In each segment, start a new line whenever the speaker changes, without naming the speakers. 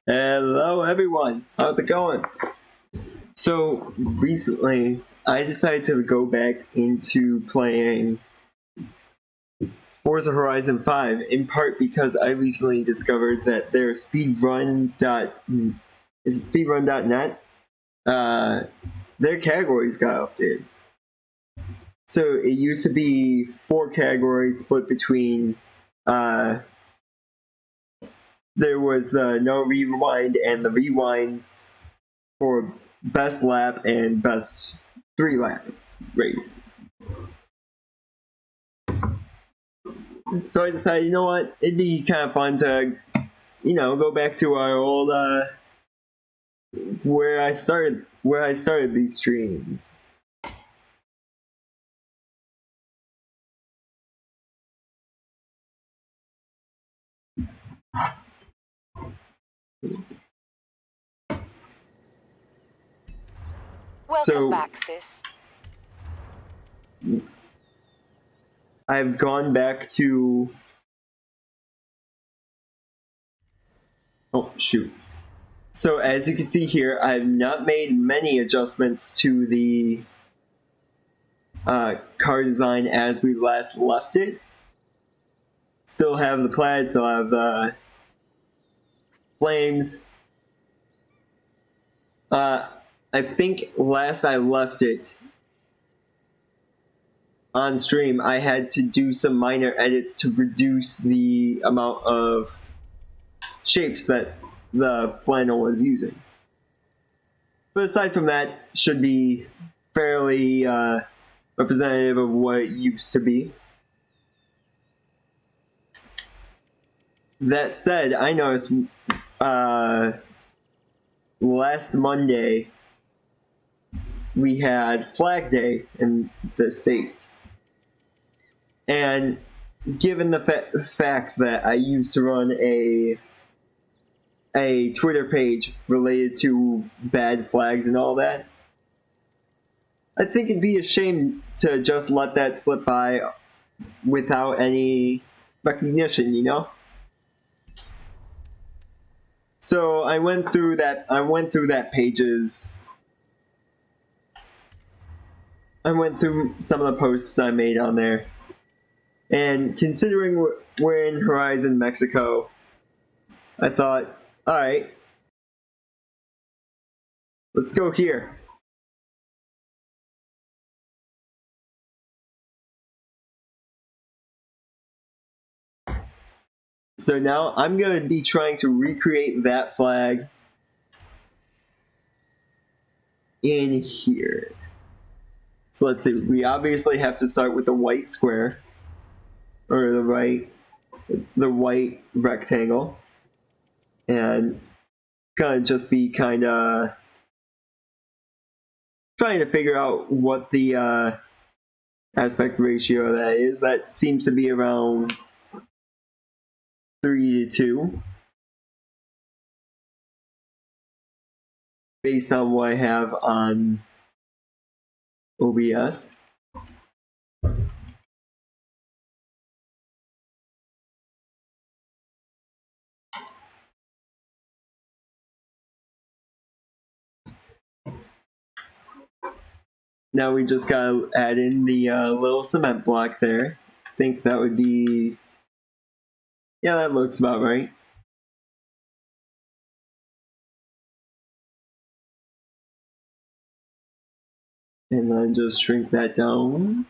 Hello everyone, how's it going? So recently I decided to go back into playing Forza Horizon 5 in part because I recently discovered that their speedrun.net their categories got updated. So it used to be 4 categories split between there was the no rewind and the rewinds for best lap and best 3-lap race. So I decided, you know what, it'd be kind of fun to, go back to our old where I started these streams.
Welcome back, sis.
I've gone back to. Oh shoot! So as you can see here, I've not made many adjustments to the car design as we last left it. Still have the plaid, still have the flames. I think last I left it on stream, I had to do some minor edits to reduce the amount of shapes that the flannel was using. But aside from that, should be fairly representative of what it used to be. That said, I noticed last Monday we had Flag Day in the States. And given the fact that I used to run a Twitter page related to bad flags and all that, I think it'd be a shame to just let that slip by without any recognition, you know? So I went through that pages. I went through some of the posts I made on there. And considering we're in Horizon, Mexico, I thought, alright, let's go here. So now I'm going to be trying to recreate that flag in here. So let's see, we obviously have to start with the white square, or the white rectangle, and gonna just be kinda trying to figure out what the aspect ratio of that is. That seems to be around 3:2 based on what I have on OBS. Now we just gotta add in the little cement block there. I think that would be, yeah, that looks about right. And then just shrink that down.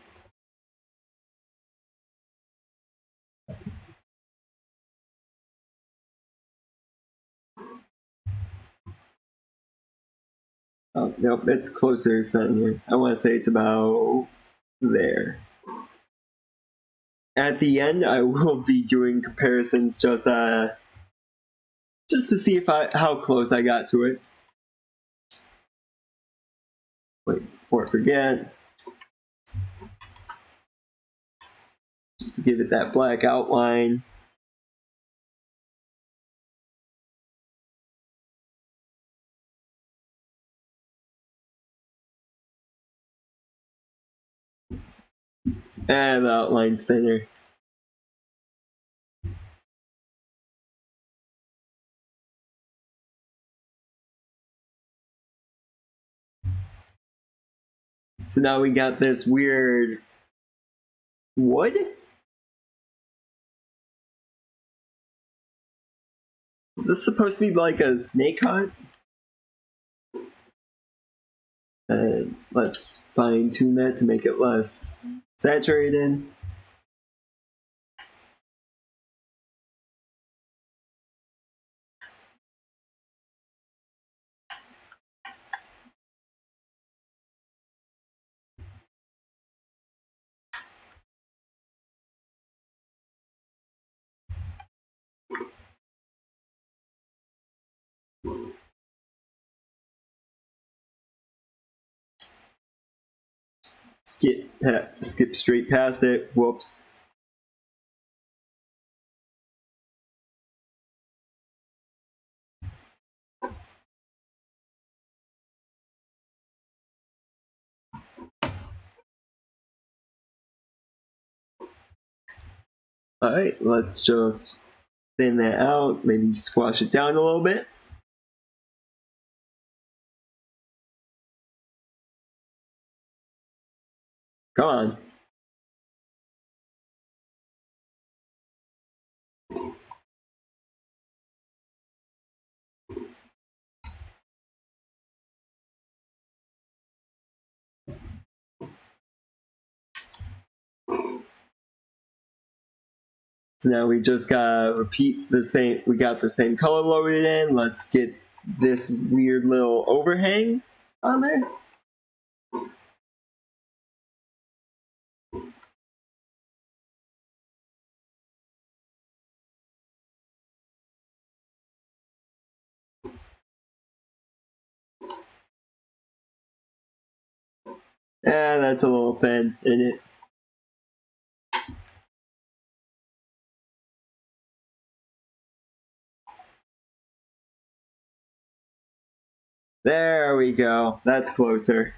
Oh, nope, it's closer to center. I want to say it's about there. At the end, I will be doing comparisons just to see if how close I got to it. Wait, before I forget, just to give it that black outline. And the outline's thinner. So now we got this weird wood? Is this supposed to be like a snake hut? And let's fine tune that to make it less saturated. Skip straight past it. Whoops. Alright, let's just thin that out, maybe squash it down a little bit. Come on. So now we just gotta repeat the same, we got the same color loaded in. Let's get this weird little overhang on there. Yeah, that's a little thin in it. There we go. That's closer.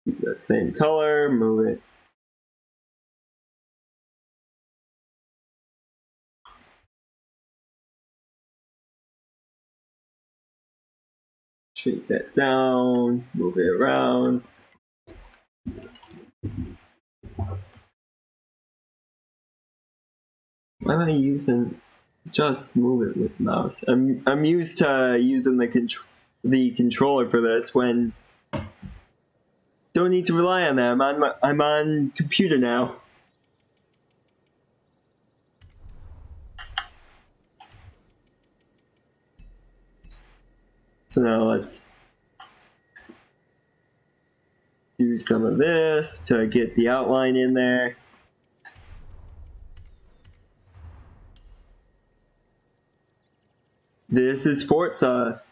Keep that same color, move it. Shrink that down, move it around. Why am I using just move it with mouse? I'm used to using the controller for this when don't need to rely on that. I'm on computer now. So now let's do some of this to get the outline in there. This is Forza.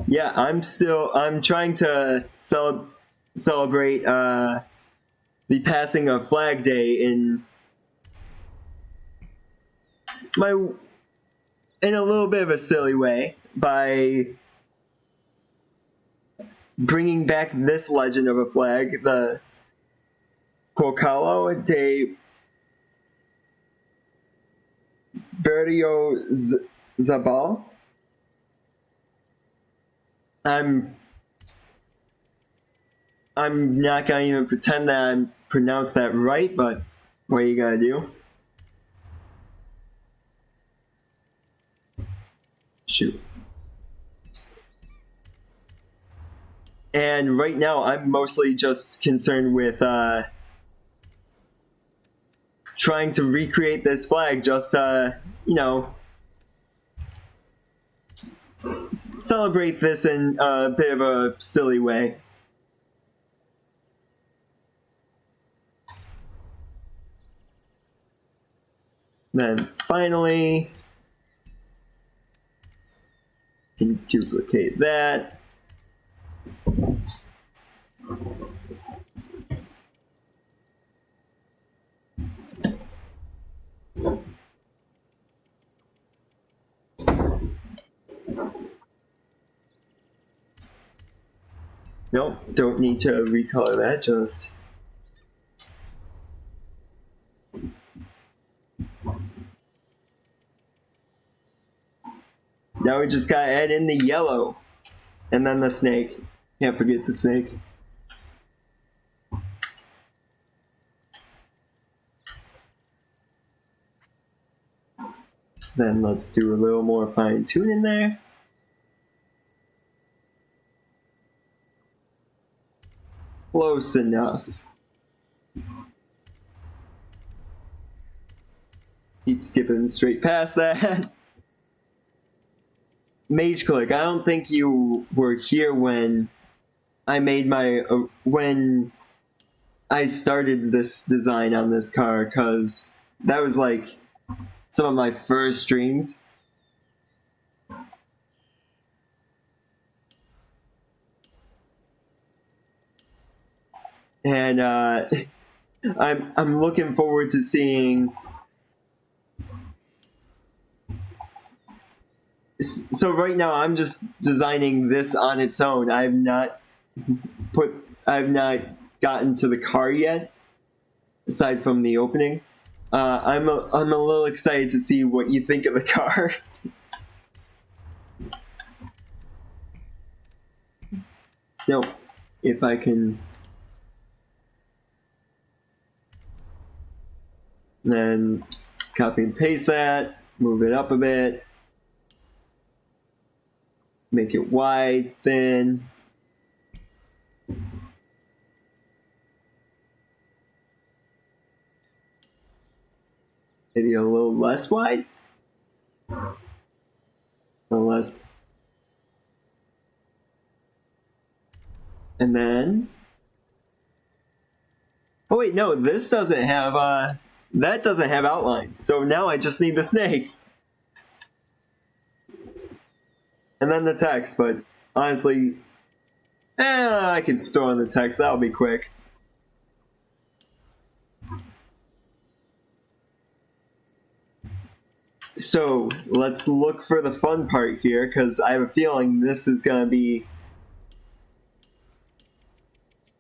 Yeah, I'm trying to celebrate the passing of Flag Day in a little bit of a silly way by bringing back this legend of a flag, the Corcalo de Berriozabal. I'm not gonna even pretend that I pronounced that right, but what are you gonna do? Shoot. And right now, I'm mostly just concerned with trying to recreate this flag, just you know, celebrate this in a bit of a silly way. Then finally, can duplicate that. Nope, don't need to recolor that, just Now we just gotta add in the yellow. And then the snake. Can't forget the snake. Then let's do a little more fine tuning there. Close enough. Keep skipping straight past that. Mage Click, I don't think you were here when I made my when I started this design on this car, because that was like some of my first streams. And I'm looking forward to seeing. So right now I'm just designing this on its own. I've not gotten to the car yet, aside from the opening. I'm a little excited to see what you think of the car. No, if I can. Then copy and paste that, move it up a bit, make it wide, thin. Maybe a little less wide? A little less. And then, oh wait, no, this doesn't have, that doesn't have outlines. So now I just need the snake. And then the text, but honestly, I can throw in the text, that'll be quick. So let's look for the fun part here, because I have a feeling this is going to be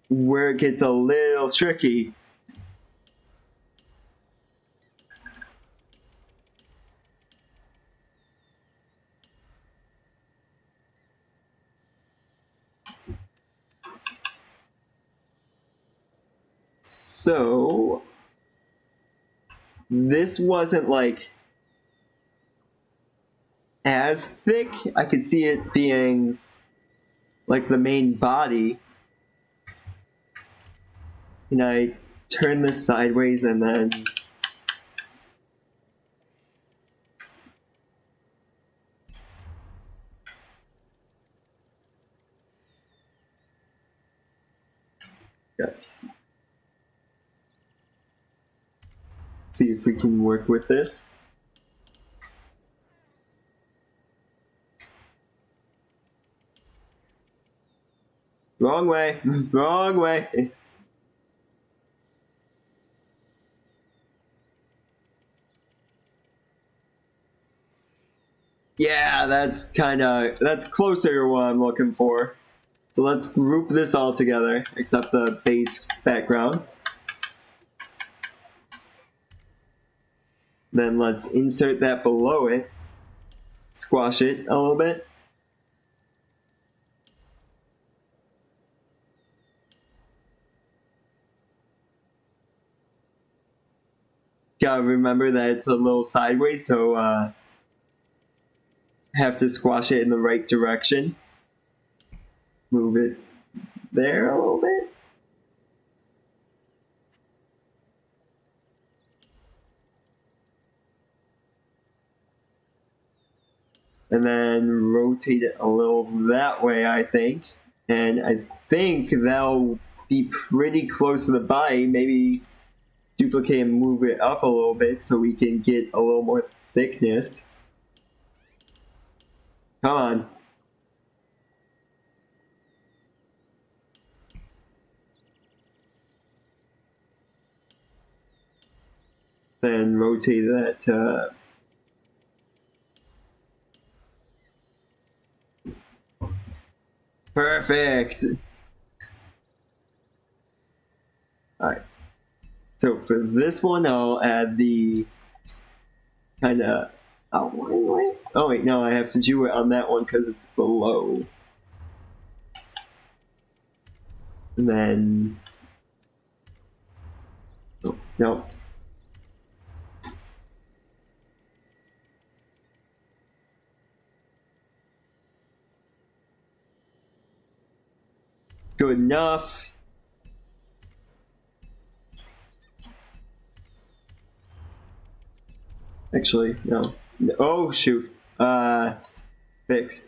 where it gets a little tricky. So this wasn't like as thick. I could see it being like the main body. Can I turn this sideways and then yes. See if we can work with this. Wrong way, wrong way. Yeah, that's closer to what I'm looking for. So let's group this all together, except the base background. Then let's insert that below it, squash it a little bit. Gotta remember that it's a little sideways, so have to squash it in the right direction. Move it there a little bit. And then rotate it a little that way, I think. And I think that'll be pretty close to the body. Maybe duplicate and move it up a little bit so we can get a little more thickness. Come on. Then rotate that to perfect. Alright. So for this one, I'll add the kind of outline light. Oh wait, no, I have to do it on that one because it's below. And then... Oh, no. Good enough. Actually, no. Oh, shoot. Fixed.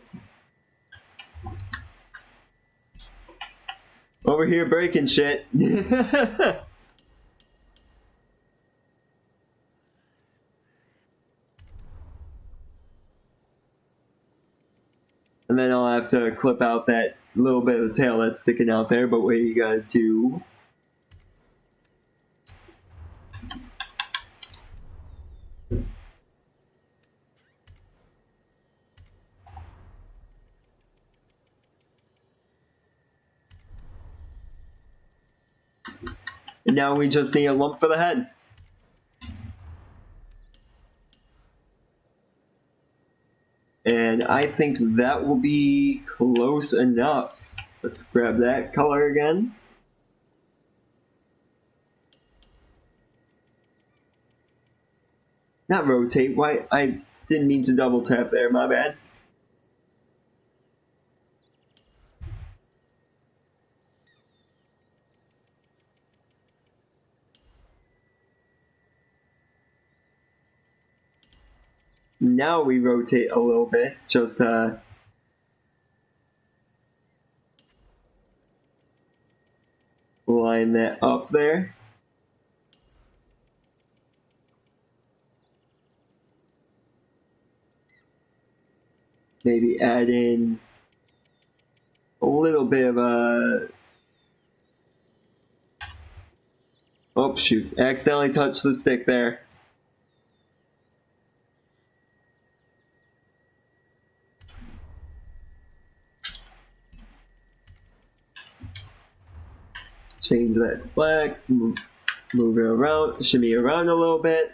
Over here breaking shit. And then I'll have to clip out that little bit of the tail that's sticking out there, but what you gotta do... And now we just need a lump for the head. And I think that will be close enough. Let's grab that color again. Not rotate, why? I didn't mean to double tap there, my bad. Now we rotate a little bit, just line that up there. Maybe add in a little bit of a... Oh shoot, accidentally touched the stick there. Change that to black, move it around, shimmy around a little bit.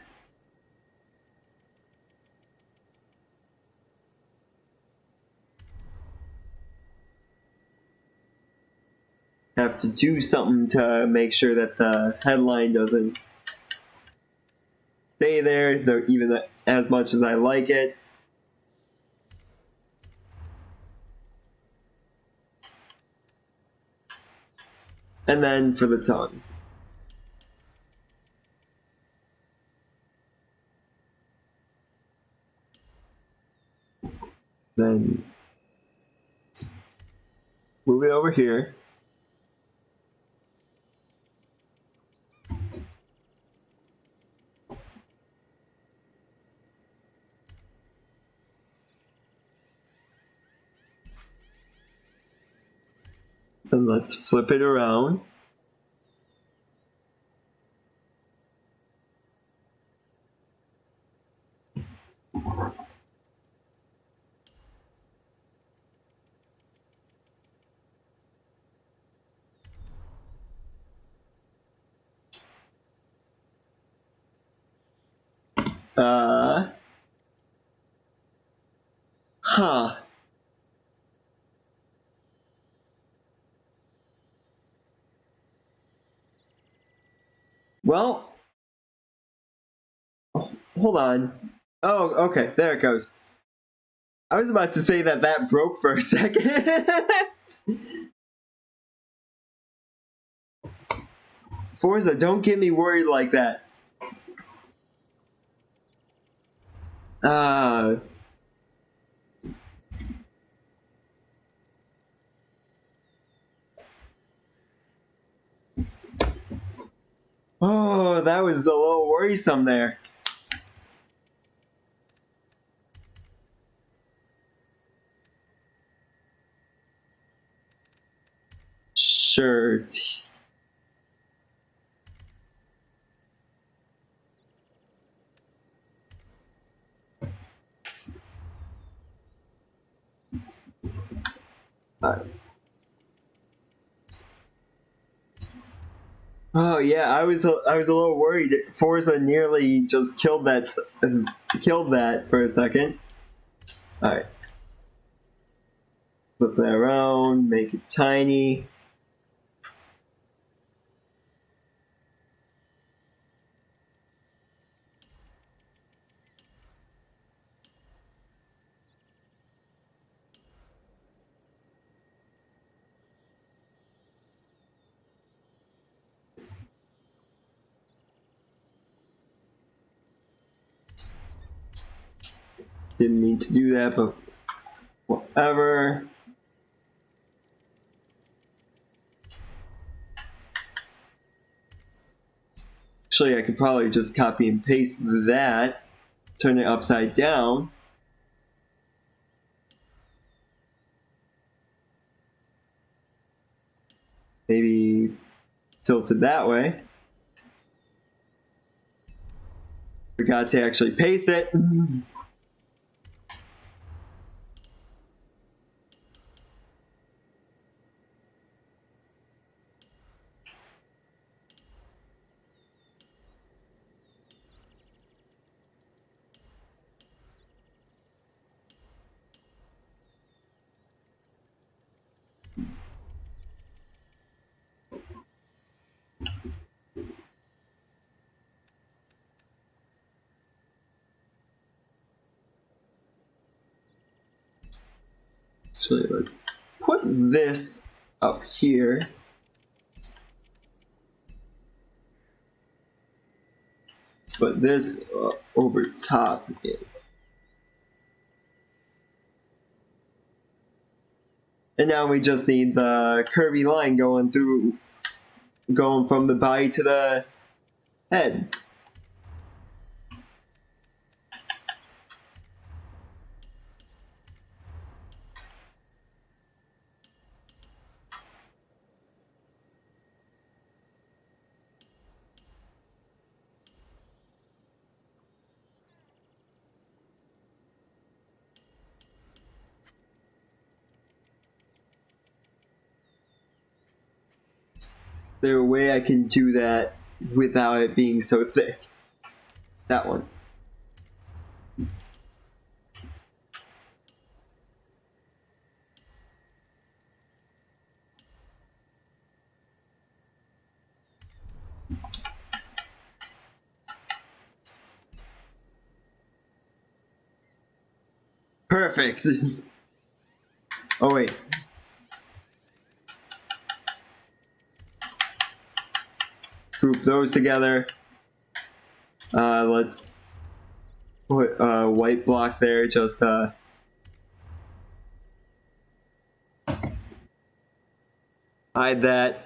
Have to do something to make sure that the headline doesn't stay there, though, even as much as I like it. And then for the tongue. Then move it over here. And let's flip it around. Huh. Well, hold on. Oh, okay, there it goes. I was about to say that that broke for a second. Forza, don't get me worried like that. Oh, that was a little worrisome there. Shirt. Oh yeah, I was a little worried. Forza nearly just killed that for a second. Alright. Flip that around, make it tiny. Didn't mean to do that, but whatever. Actually, I could probably just copy and paste that, turn it upside down. Maybe tilt it that way. Forgot to actually paste it. Actually, let's put this up here. Put this over top again. And now we just need the curvy line going from the body to the head. Is there a way I can do that without it being so thick? That one. Perfect. Oh wait. Group those together. Let's put a white block there, just hide that.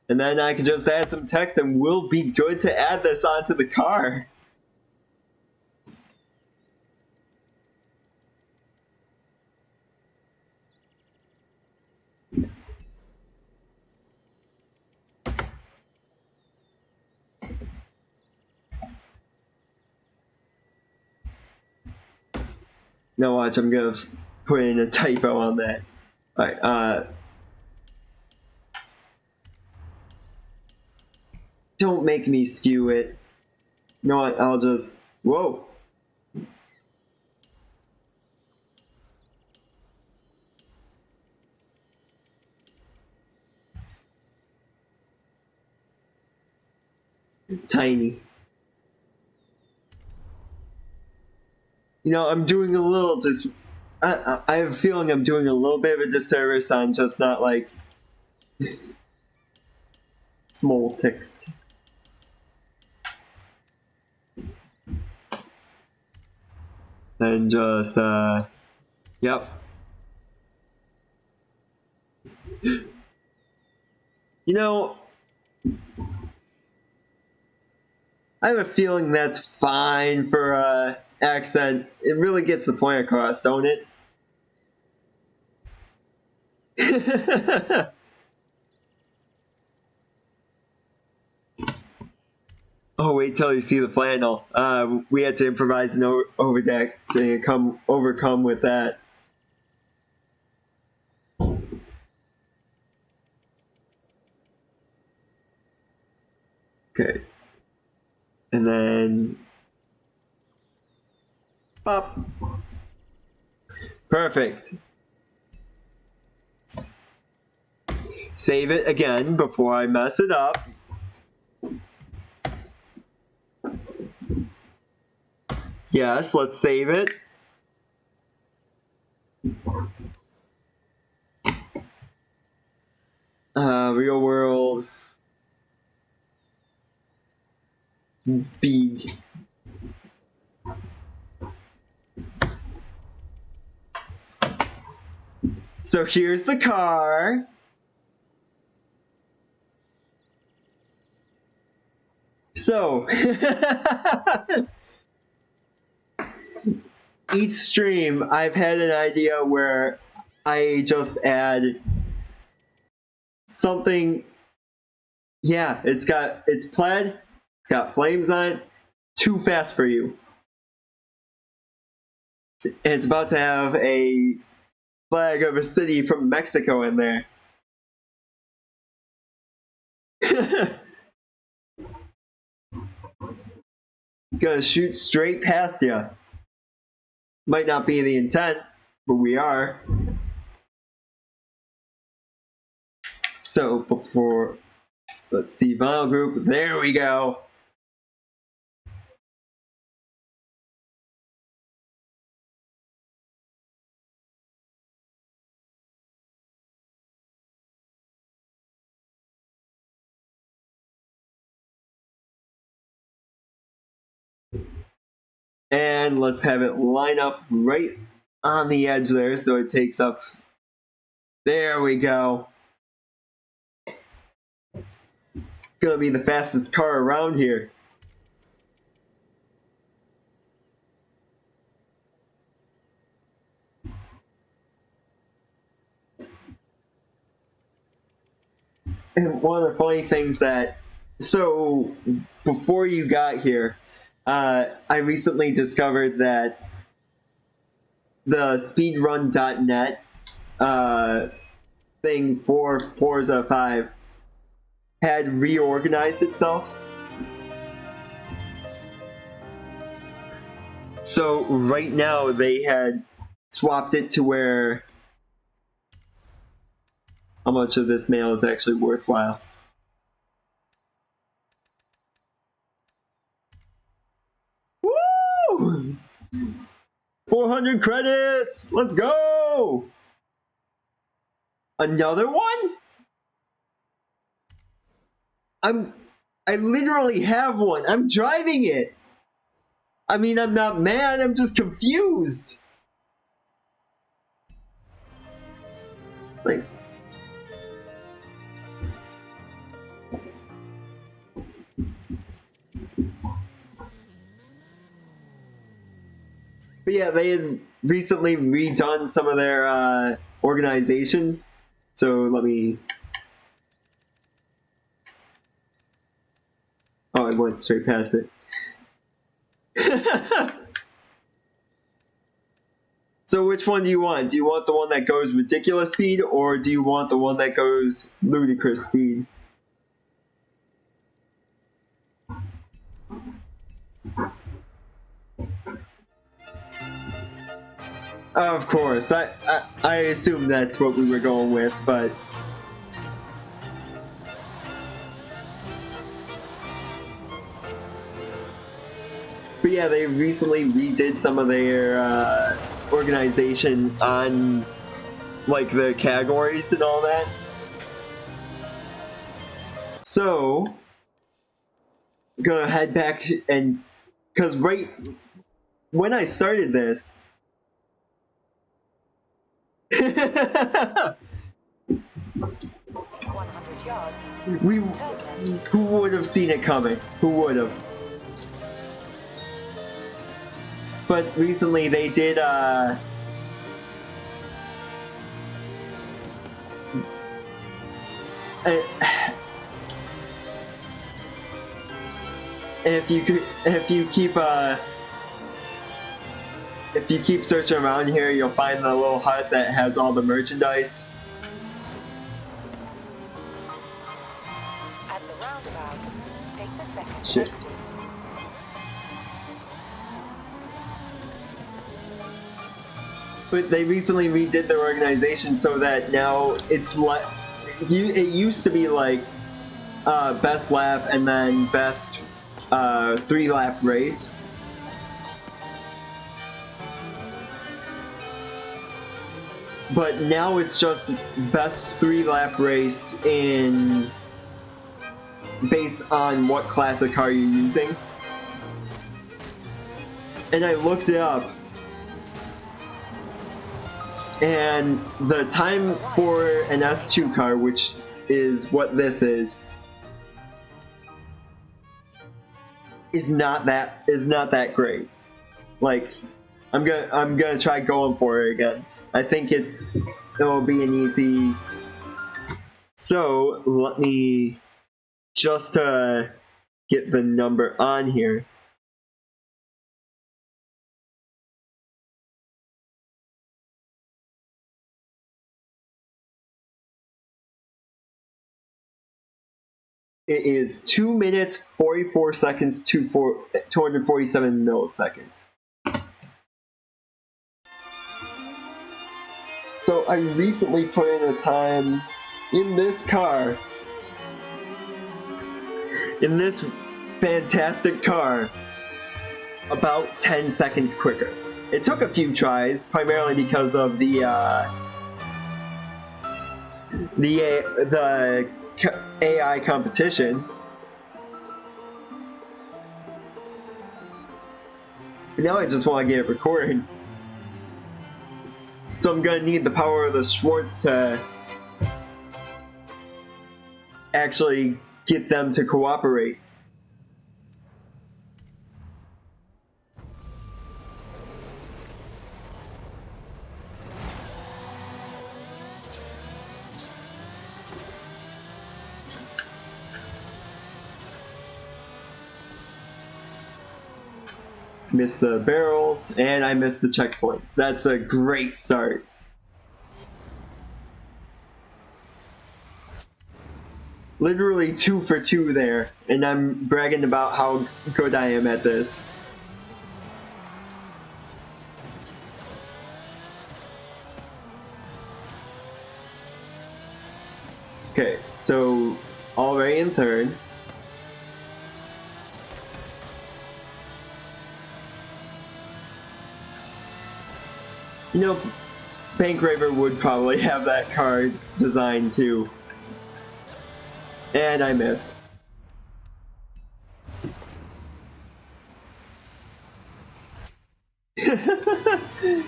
And then I can just add some text and we'll be good to add this onto the car. Now watch, I'm gonna put in a typo on that. Alright, don't make me skew it. You know what, I'll just, whoa. Tiny. You know, I'm doing a little I have a feeling I'm doing a little bit of a disservice on just not like small text. And just, yep. You know, I have a feeling that's fine for accent. It really gets the point across, don't it? Oh, wait till you see the flannel. We had to improvise an overdeck to overcome with that. Okay. And then pop. Perfect. Save it again before I mess it up. Yes, let's save it. Real world speed. So here's the car. So each stream I've had an idea where I just add something. Yeah, it's plaid, it's got flames on it, too fast for you. And it's about to have a flag of a city from Mexico in there. Gonna shoot straight past you. Might not be the intent, but we are. So before, let's see, vinyl group, there we go. And let's have it line up right on the edge there so it takes up. There we go. Gonna be the fastest car around here. And one of the funny things that, so before you got here, I recently discovered that the speedrun.net thing for Forza 5 had reorganized itself. So right now they had swapped it to where how much of this mail is actually worthwhile. Woo! 400 credits! Let's go! Another one? I literally have one. I'm driving it. I mean, I'm not mad, I'm just confused. Like, but yeah, they had recently redone some of their organization. So let me. Oh, I went straight past it. So which one do you want? Do you want the one that goes ridiculous speed, or do you want the one that goes ludicrous speed? Of course, I assume that's what we were going with, but yeah, they recently redid some of their organization on like the categories and all that. So I'm gonna head back and because right when I started this.
100 yards.
Who would have seen it coming? Who would have? But recently they did if you keep searching around here, you'll find the little hut that has all the merchandise.
At the roundabout, Take the second
Shit.
exit.
But they recently redid their organization so that now it's like it used to be like best lap and then best 3-lap race. But now it's just best 3-lap race in based on what class of car you're using. And I looked it up. And the time for an S2 car, which is what this is not that great. Like, I'm gonna try going for it again. I think it'll be an easy. So let me just get the number on here. It is 2 minutes 44 seconds to 247 milliseconds. So I recently put in a time in this car, in this fantastic car, about 10 seconds quicker. It took a few tries, primarily because of the AI competition. Now I just want to get it recording. So I'm gonna need the power of the Schwartz to actually get them to cooperate. Missed the barrels, and I missed the checkpoint. That's a great start. Literally 2 for 2 there, and I'm bragging about how good I am at this. Okay, so already in third. You know, Bank Raver would probably have that car designed too. And I missed. You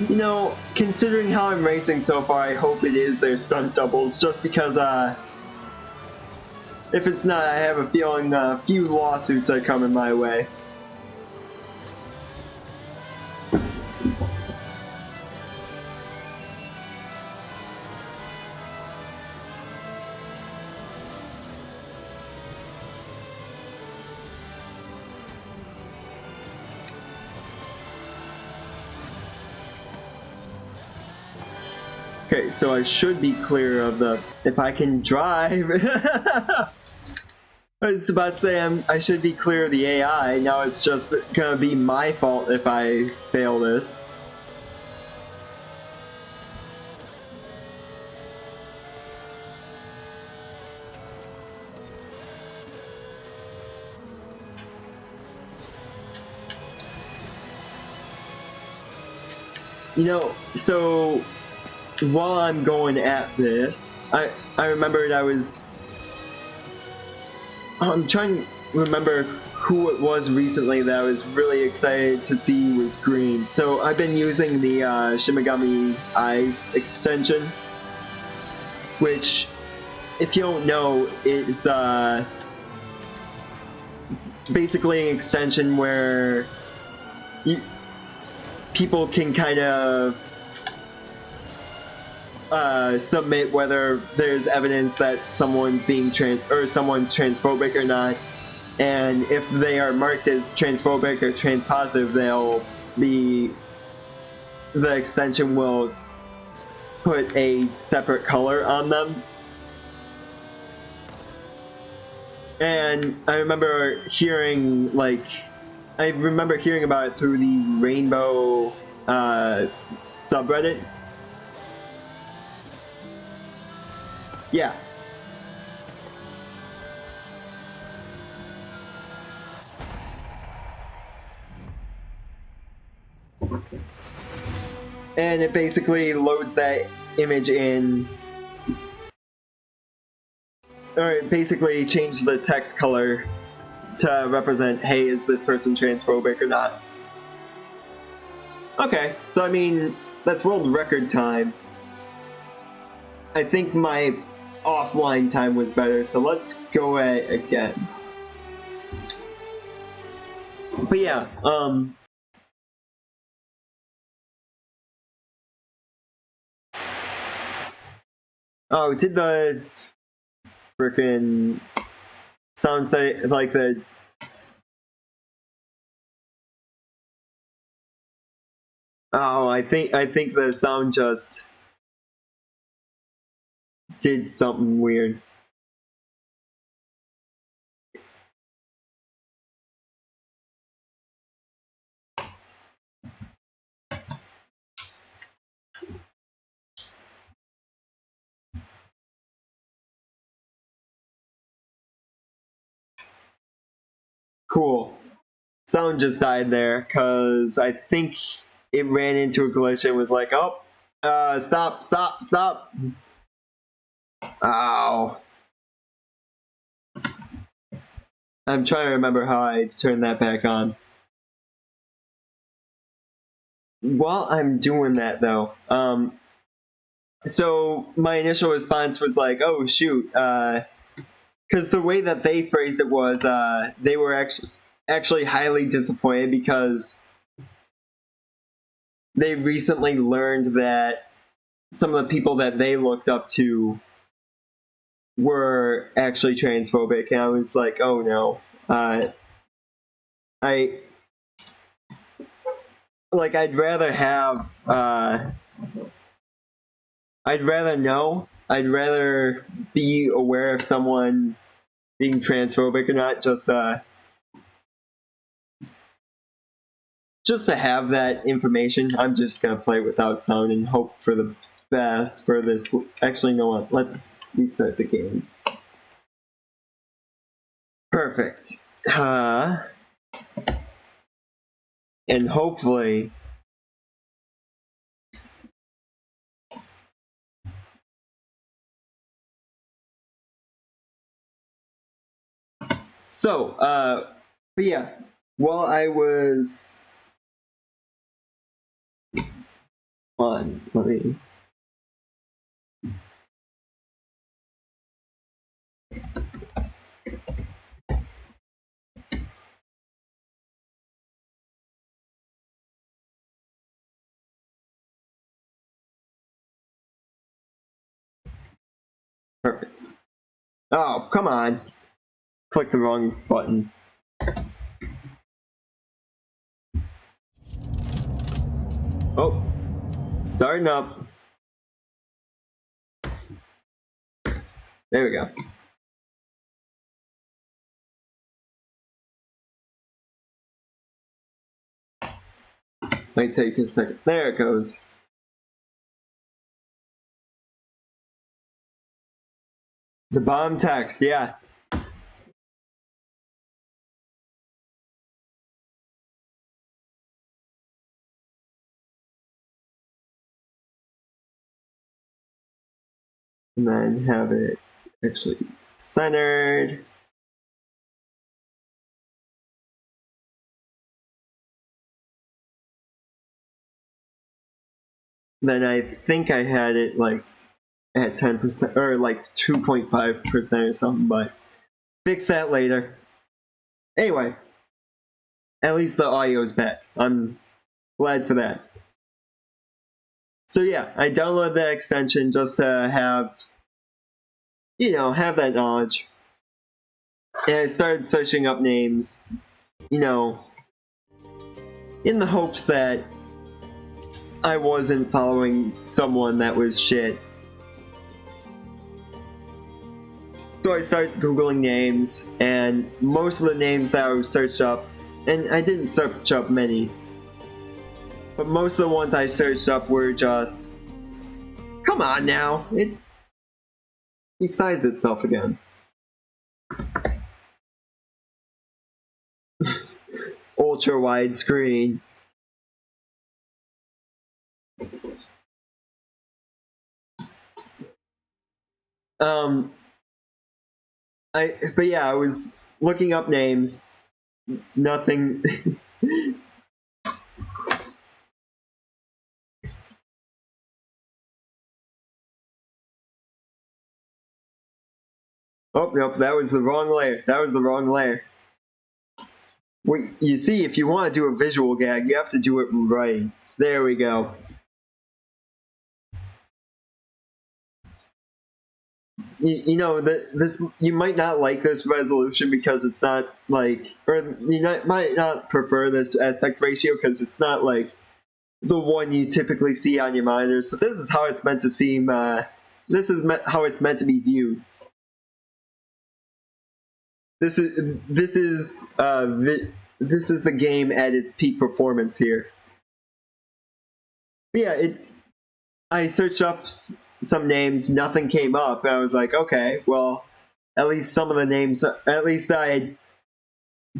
know, considering how I'm racing so far, I hope it is their stunt doubles, just because, if it's not, I have a feeling a few lawsuits are coming my way. Okay, so I should be clear of the, if I can drive. I was about to say I should be clear of the AI, now it's just gonna be my fault if I fail this. You know, so while I'm going at this, I remembered I'm trying to remember who it was recently that I was really excited to see was green. So I've been using the Shimigami Eyes extension, which, if you don't know, is basically an extension where people can kind of submit whether there's evidence that someone's being someone's transphobic or not, and if they are marked as transphobic or transpositive, the extension will put a separate color on them. And I remember hearing about it through the Rainbow subreddit. Yeah. And it basically loads that image in, or it basically changed the text color to represent, hey, is this person transphobic or not? Okay, so I mean, that's world record time. I think my offline time was better, so let's go at it again. But yeah, oh, did the frickin' sound say like the? Oh, I think the sound just did something weird. Cool. Sound just died there because I think it ran into a glitch and was like, oh, stop, stop, stop. Ow. I'm trying to remember how I turned that back on. While I'm doing that though, so my initial response was like, oh shoot, because the way that they phrased it was, they were actually highly disappointed because they recently learned that some of the people that they looked up to were actually transphobic, and I was like, oh no. I'd rather have, I'd rather know, I'd rather be aware of someone being transphobic or not, just to have that information. I'm just gonna play without sound and hope for the best for this. Actually, you know what? Let's restart the game. Perfect. And hopefully, so, but yeah, while I was on, let me. Perfect. Oh, come on. Click the wrong button. Oh, starting up. There we go. Might take a second. There it goes. The bomb text, yeah. And then have it actually centered. Then I think I had it like at 10% or like 2.5% or something, but fix that later. Anyway, at least the audio's back. I'm glad for that. So yeah, I downloaded that extension just to have, have that knowledge. And I started searching up names, in the hopes that I wasn't following someone that was shit. So I started Googling names, and most of the names that I searched up, and I didn't search up many, but most of the ones I searched up were just, come on now, it resized itself again. Ultra wide screen. But yeah, I was looking up names, nothing. Oh, nope, that was the wrong layer. That was the wrong layer. Well, you see, if you want to do a visual gag, you have to do it right. There we go. You know, this you might not like this resolution because it's not like, or might not prefer this aspect ratio because it's not like the one you typically see on your monitors, but this is how it's meant to seem, this is how it's meant to be viewed. This is the game at its peak performance here. But yeah, I searched up some names, nothing came up, and I was like, okay, well, at least some of the names, at least I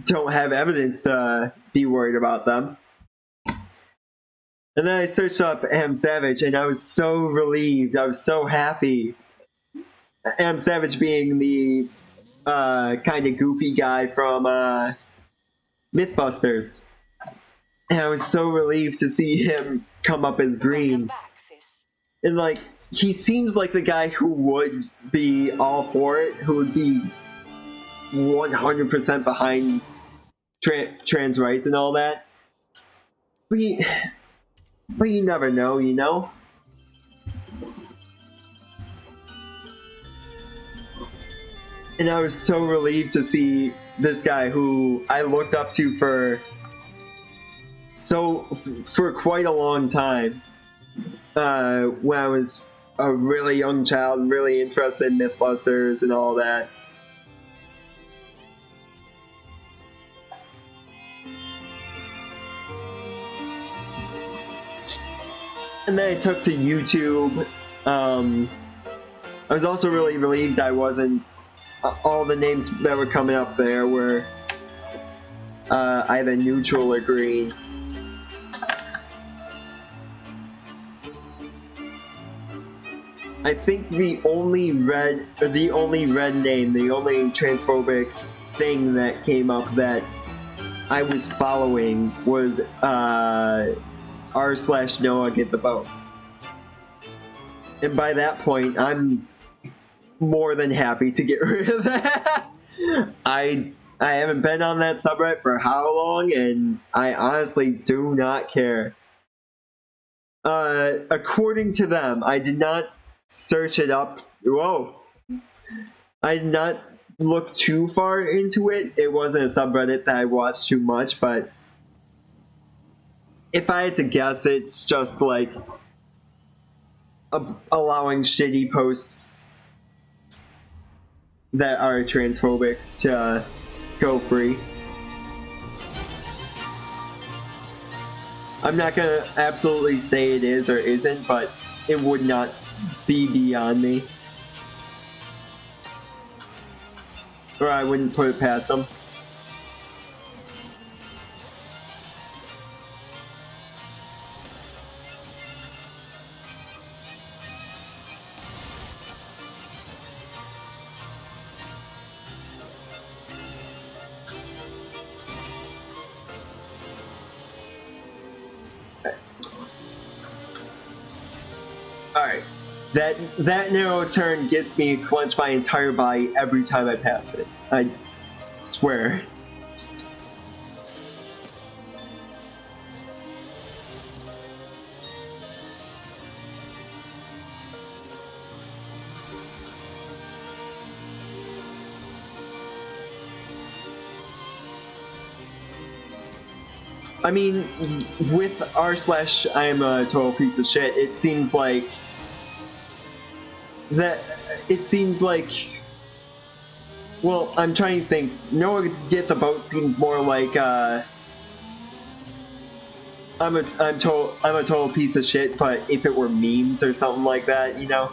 don't have evidence to be worried about them. And then I searched up Am Savage, and I was so relieved. I was so happy. Am Savage being the kind of goofy guy from Mythbusters. And I was so relieved to see him come up as green.
Back, sis.
And like, he seems like the guy who would be all for it, who would be 100% behind trans rights and all that. But you never know, you know? And I was so relieved to see this guy who I looked up to for quite a long time. When I was a really young child and really interested in Mythbusters and all that. And then I took to YouTube. I was also really relieved I wasn't. All the names that were coming up there were either neutral or green. I think the only red name, the only transphobic thing that came up that I was following was r/Noah Get the Boat. And by that point, I'm more than happy to get rid of that. I haven't been on that subreddit for how long, and I honestly do not care. According to them, I did not search it up. Whoa. I did not look too far into it. It wasn't a subreddit that I watched too much, but if I had to guess, it's just like allowing shitty posts that are transphobic to go free. I'm not gonna absolutely say it is or isn't, but it would not be beyond me. Or I wouldn't put it past them. Alright. That narrow turn gets me to clench my entire body every time I pass it. I swear. I mean, with r/I am a total piece of shit, it seems like Well, I'm trying to think. No, get the boat seems more like I'm a total piece of shit. But if it were memes or something like that, you know.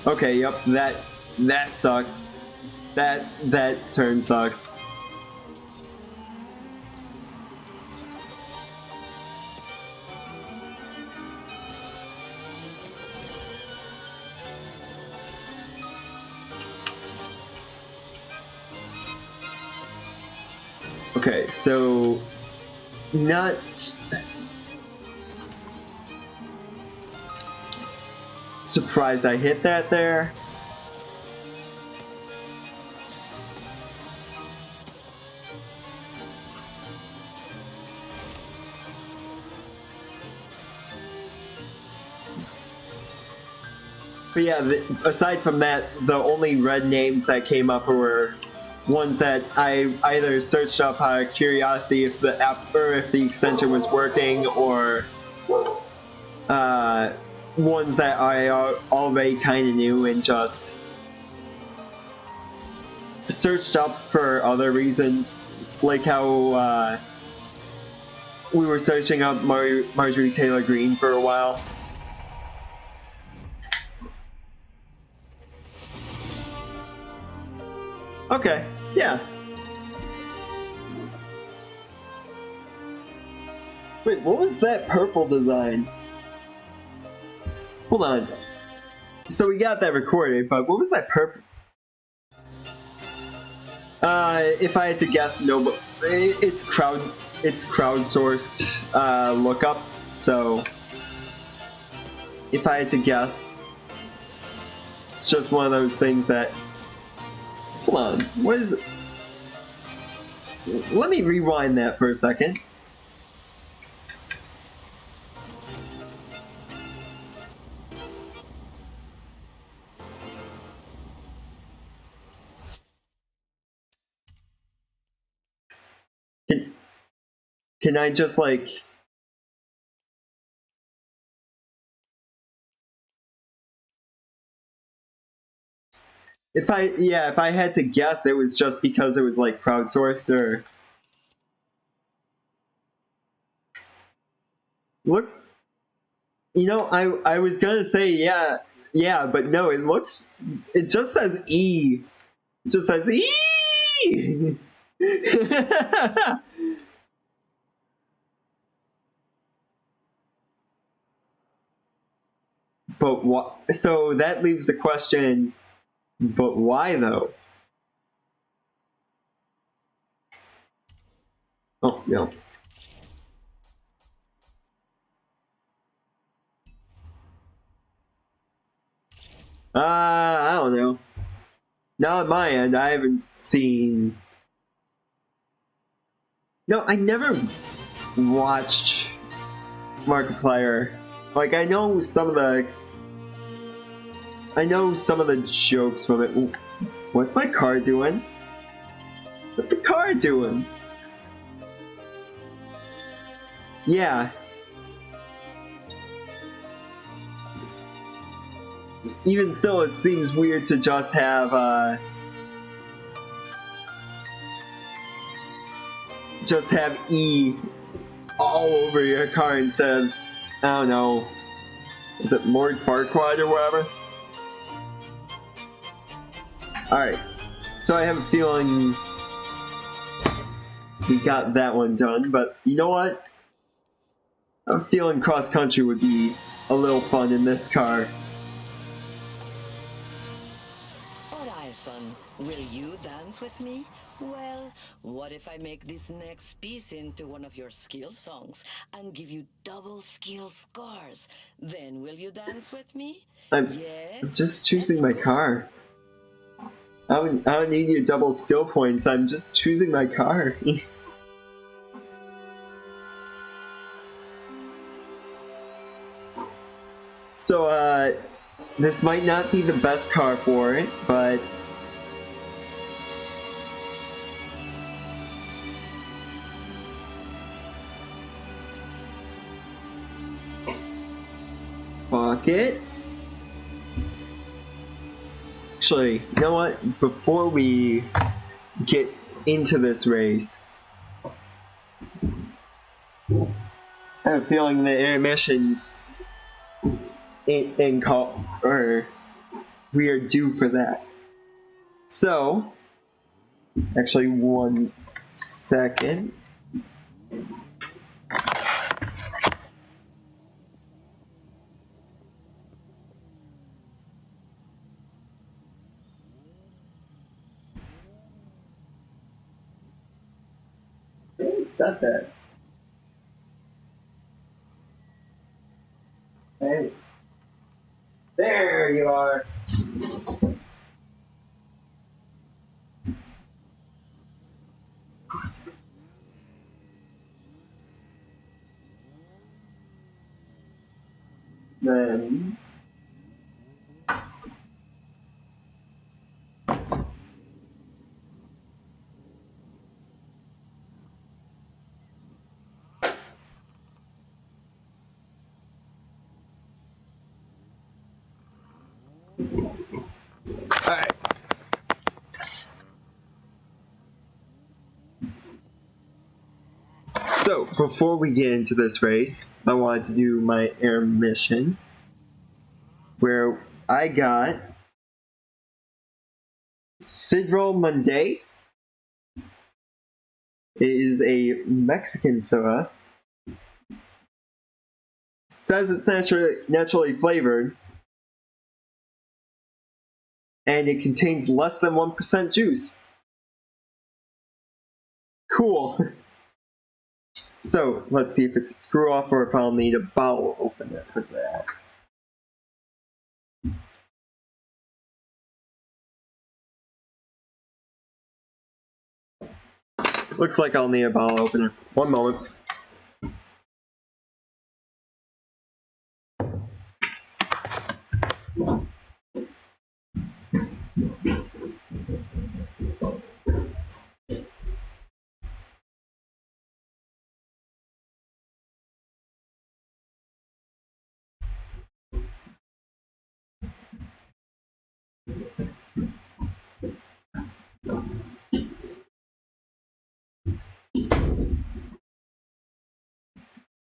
Okay, yep, that sucked. That turn sucked. Okay, so not surprised I hit that there. But yeah, aside from that, the only red names that came up were ones that I either searched up out of curiosity if the app or if the extension was working, or ones that I already kind of knew and just searched up for other reasons, like how we were searching up Marjorie Taylor Greene for a while. Okay, yeah. Wait, what was that purple design? Hold on. So we got that recorded, but what was that purple? If I had to guess, no, but it's crowdsourced lookups. So if I had to guess, it's just one of those things that. Hold on, what is it? Let me rewind that for a second. Can I just like if I had to guess, it was just because it was like crowdsourced or look, you know, I was gonna say yeah, but no, it just says E. It just says E. But what? So that leaves the question. But why though? Oh no. I don't know. Not on my end. I haven't seen. No, I never watched Markiplier. Like I know some of the jokes from it. Ooh, what's my car doing? What's the car doing? Yeah. Even still, it seems weird to just have E all over your car instead of, I don't know, is it Lord Farquaad or whatever? Alright, so I have a feeling we got that one done, but you know what? I'm feeling cross country would be a little fun in this car.
Horizon, will you dance with me? Well, what if I make this next piece into one of your skill songs and give you double skill scores? Then will you dance with me?
I'm
Yes?
just choosing
Let's
my
go.
car. I don't need your double skill points, I'm just choosing my car. So, this might not be the best car for it, but fuck it. Actually, you know what? Before we get into this race, I have a feeling the intermissions in call or we are due for that. So, actually, 1 second. Who said that? Hey, there you are. Then alright. So, before we get into this race, I wanted to do my intermission where I got Sidral Monday. It is a Mexican soda. Says it's naturally flavored, and it contains less than 1% juice. Cool. So, let's see if it's a screw off or if I'll need a bottle opener for that. Looks like I'll need a bottle opener. One moment.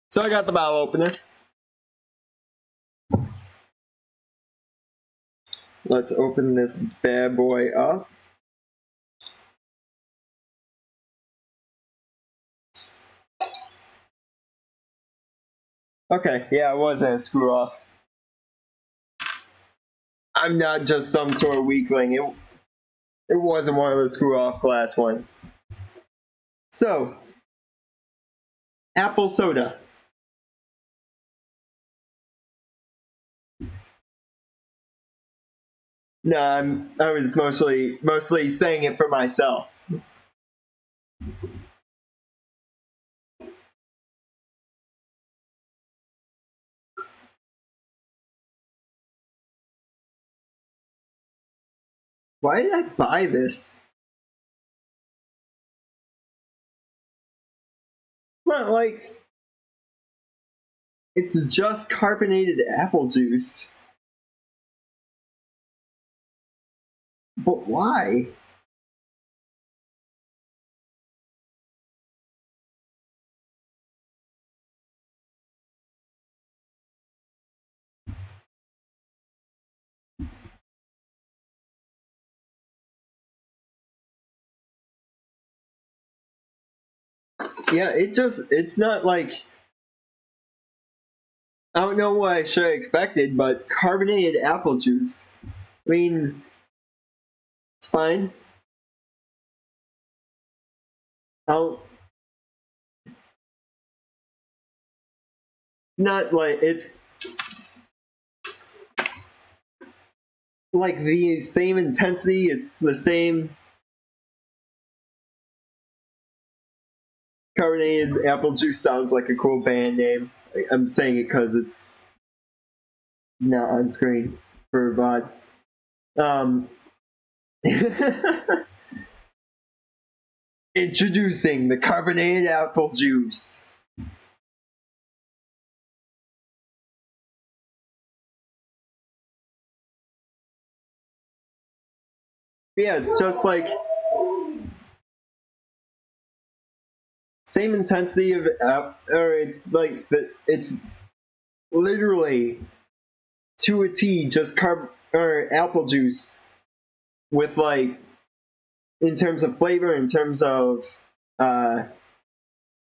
So I got the bottle opener. Let's open this bad boy up. Okay, yeah, it wasn't a screw off. I'm not just some sort of weakling. It wasn't one of the screw off glass ones. So, apple soda. No, I was mostly saying it for myself. Why did I buy this? It's not like it's just carbonated apple juice. But why? Yeah, it's not like, I don't know what I should have expected, but carbonated apple juice. I mean, it's fine. I'll, not like, it's like the same intensity, it's the same carbonated apple juice sounds like a cool band name. I'm saying it because it's not on screen for VOD. Introducing the carbonated apple juice. Yeah, it's just like same intensity of, or it's like it's literally to a T, just carb or apple juice with like in terms of flavor, in terms of uh,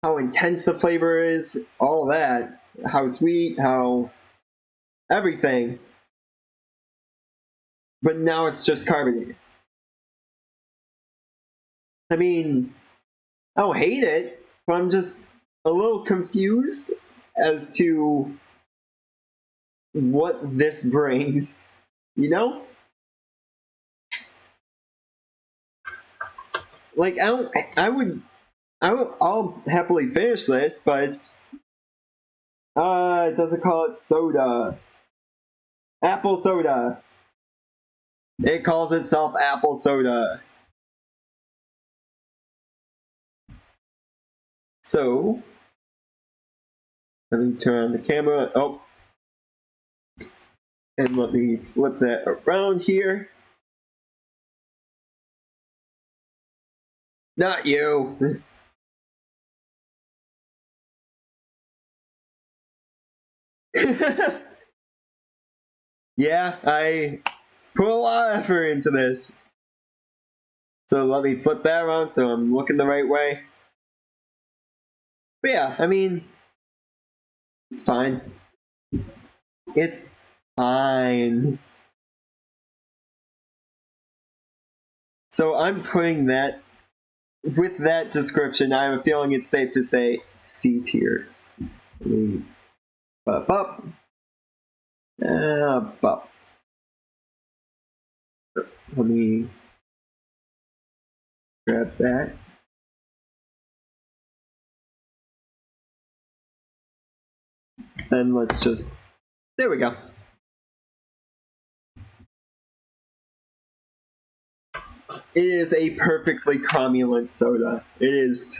how intense the flavor is, all that, how sweet, how everything. But now it's just carbonated. I mean, I don't hate it, but I'm just a little confused as to what this brings. You know? Like I'll happily finish this, but it's it doesn't call it soda. Apple soda. It calls itself apple soda. So let me turn on the camera. Oh, and let me flip that around here. Not you. Yeah, I put a lot of effort into this. So let me flip that around so I'm looking the right way. But yeah, I mean, it's fine. It's fine. So I'm putting that, with that description, I have a feeling it's safe to say C tier. Up, up. Up. Let me grab that. And let's just, there we go. It is a perfectly cromulent soda. It is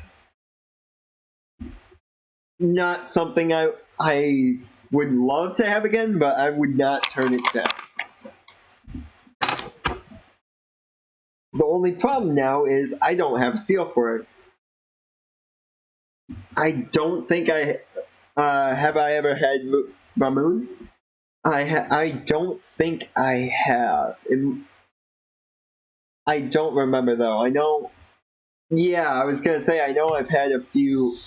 not something I would love to have again, but I would not turn it down. The only problem now is I don't have a seal for it. I don't think I have I ever had Mamoon? I don't think I have. I don't remember though. I know. Yeah, I was gonna say I know I've had a few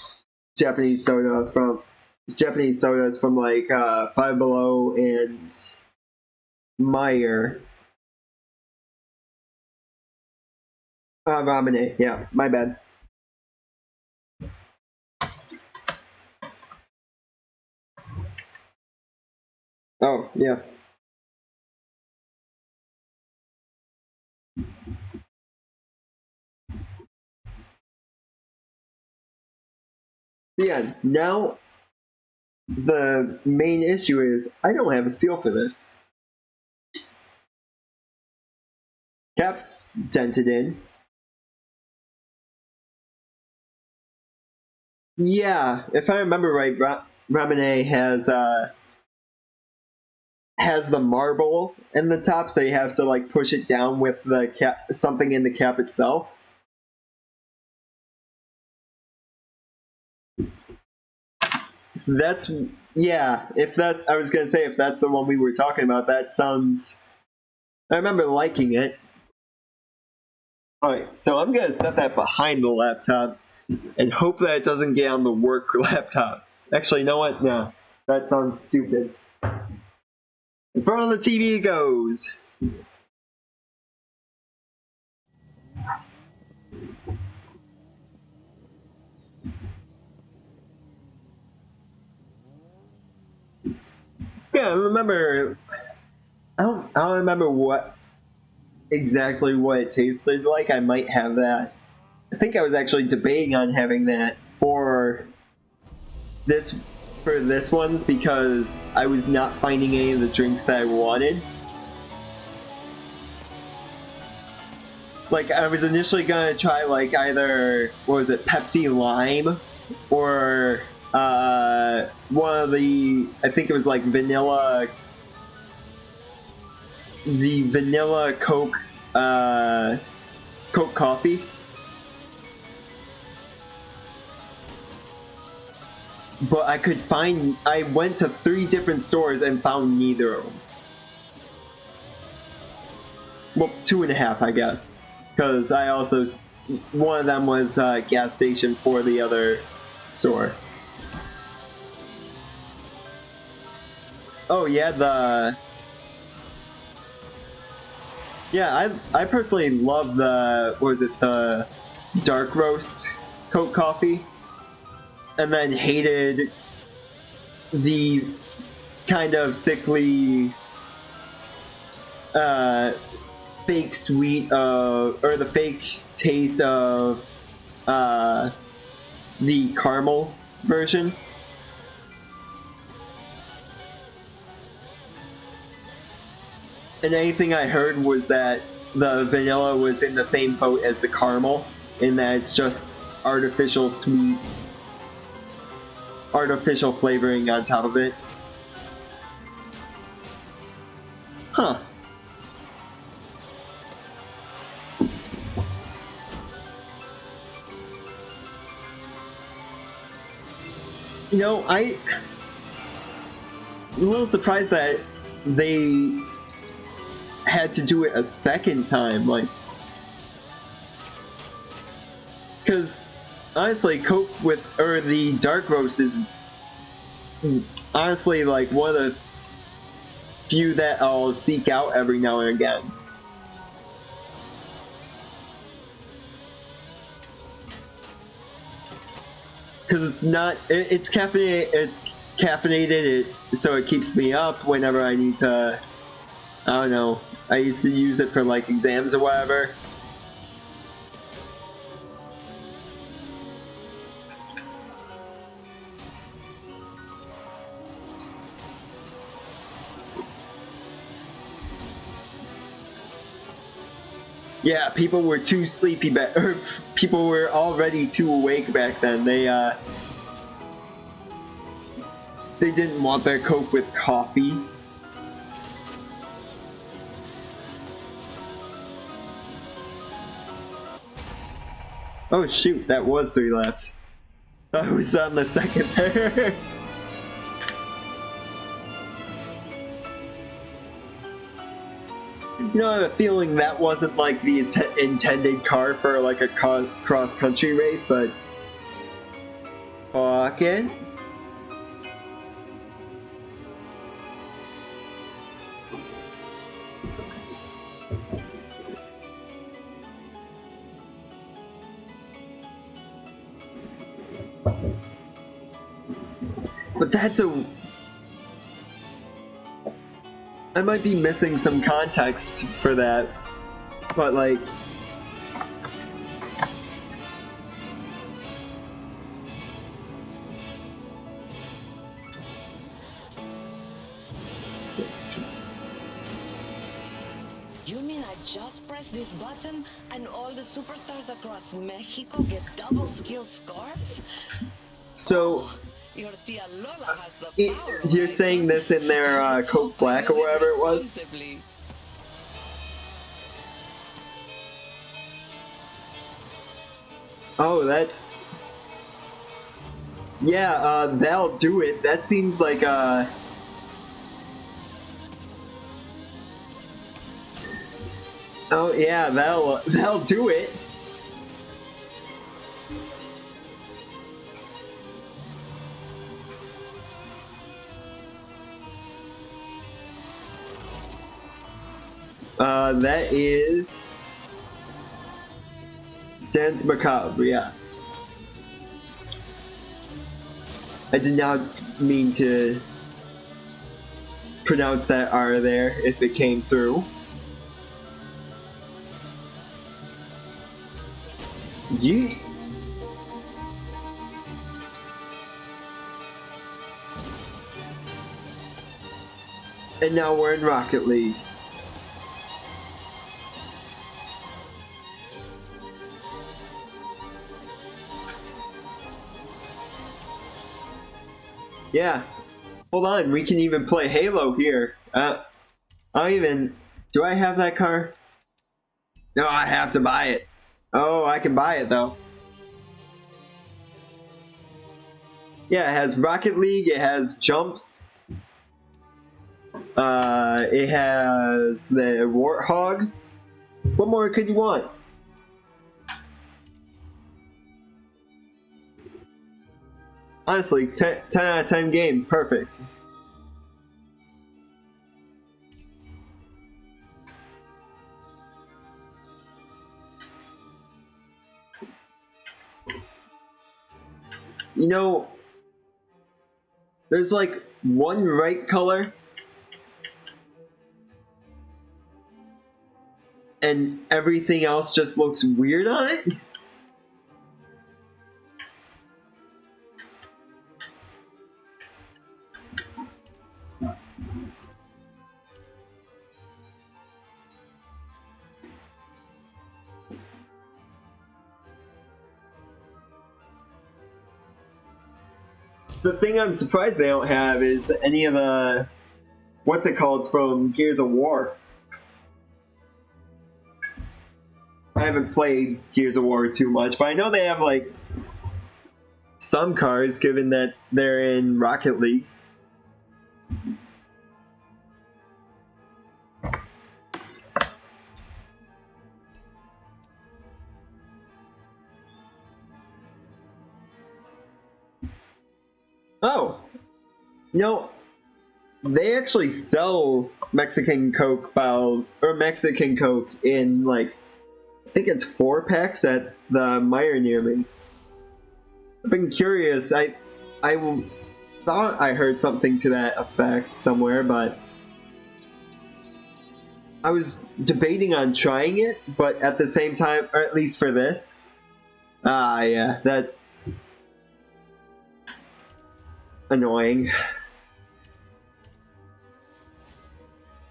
Japanese sodas from like Five Below and Meyer. Ramune. Yeah, my bad. Oh yeah. Yeah. Now the main issue is I don't have a seal for this. Cap's dented in. Yeah, if I remember right, Ramune has the marble in the top, so you have to like push it down with the cap, something in the cap itself. That's yeah. If that, I was gonna say, if that's the one we were talking about, that sounds. I remember liking it. All right, so I'm gonna set that behind the laptop and hope that it doesn't get on the work laptop. Actually, you know what? No, that sounds stupid. In front of the TV it goes. Yeah, I remember. I don't remember what exactly what it tasted like. I might have that. I think I was actually debating on having that this for this one's because I was not finding any of the drinks that I wanted. Like I was initially gonna try like either what was it, Pepsi Lime or one of the, I think it was like the vanilla Coke Coke Coffee. But I went to 3 different stores and found neither of them. Well, 2.5, I guess. Because one of them was a gas station for the other store. Oh yeah, I personally love the dark roast Coke Coffee, and then hated the kind of sickly fake sweet or the fake taste of the caramel version. And anything I heard was that the vanilla was in the same boat as the caramel, in that it's just artificial sweet, artificial flavoring on top of it. Huh. You know, I'm a little surprised that they had to do it a second time, like, because honestly, Coke the dark roast is honestly like one of the few that I'll seek out every now and again. Because it's caffeinated, so it keeps me up whenever I need to, I don't know, I used to use it for like exams or whatever. Yeah, people were too sleepy or people were already too awake back then. They didn't want their Coke with coffee. Oh shoot, that was 3 laps. I was on the second there. You know, I have a feeling that wasn't like the intended car for like a cross-country race, but fuck it. But I might be missing some context for that, but like,
You mean I just press this button and all the superstars across Mexico get double skill scores?
so
Your tia Lola has the power,
you're
right,
saying
son?
this in their
Let's
Coke
hope I
Black or
use it
whatever it was?
responsibly.
Oh, that's... Yeah, that'll do it. That seems like, Oh, yeah, that'll do it. That is... Dance Macabre, yeah. I did not mean to pronounce that R there if it came through. Yeet. And now we're in Rocket League. Yeah. Hold on, we can even play Halo here. I don't even... Do I have that car? No, I have to buy it. Oh, I can buy it though. Yeah, it has Rocket League, it has jumps. It has the Warthog. What more could you want? Honestly, 10 out of 10 game, perfect. You know, there's like one right color and everything else just looks weird on it. The thing I'm surprised they don't have is any of the what's it called from Gears of War. I haven't played Gears of War too much, but I know they have like some cars given that they're in Rocket League. Oh, no, they actually sell Mexican Coke bottles or Mexican Coke in like I think it's 4-packs at the Meijer near me. I've been curious. I thought I heard something to that effect somewhere, but I was debating on trying it. But at the same time, or at least for this, yeah, that's annoying.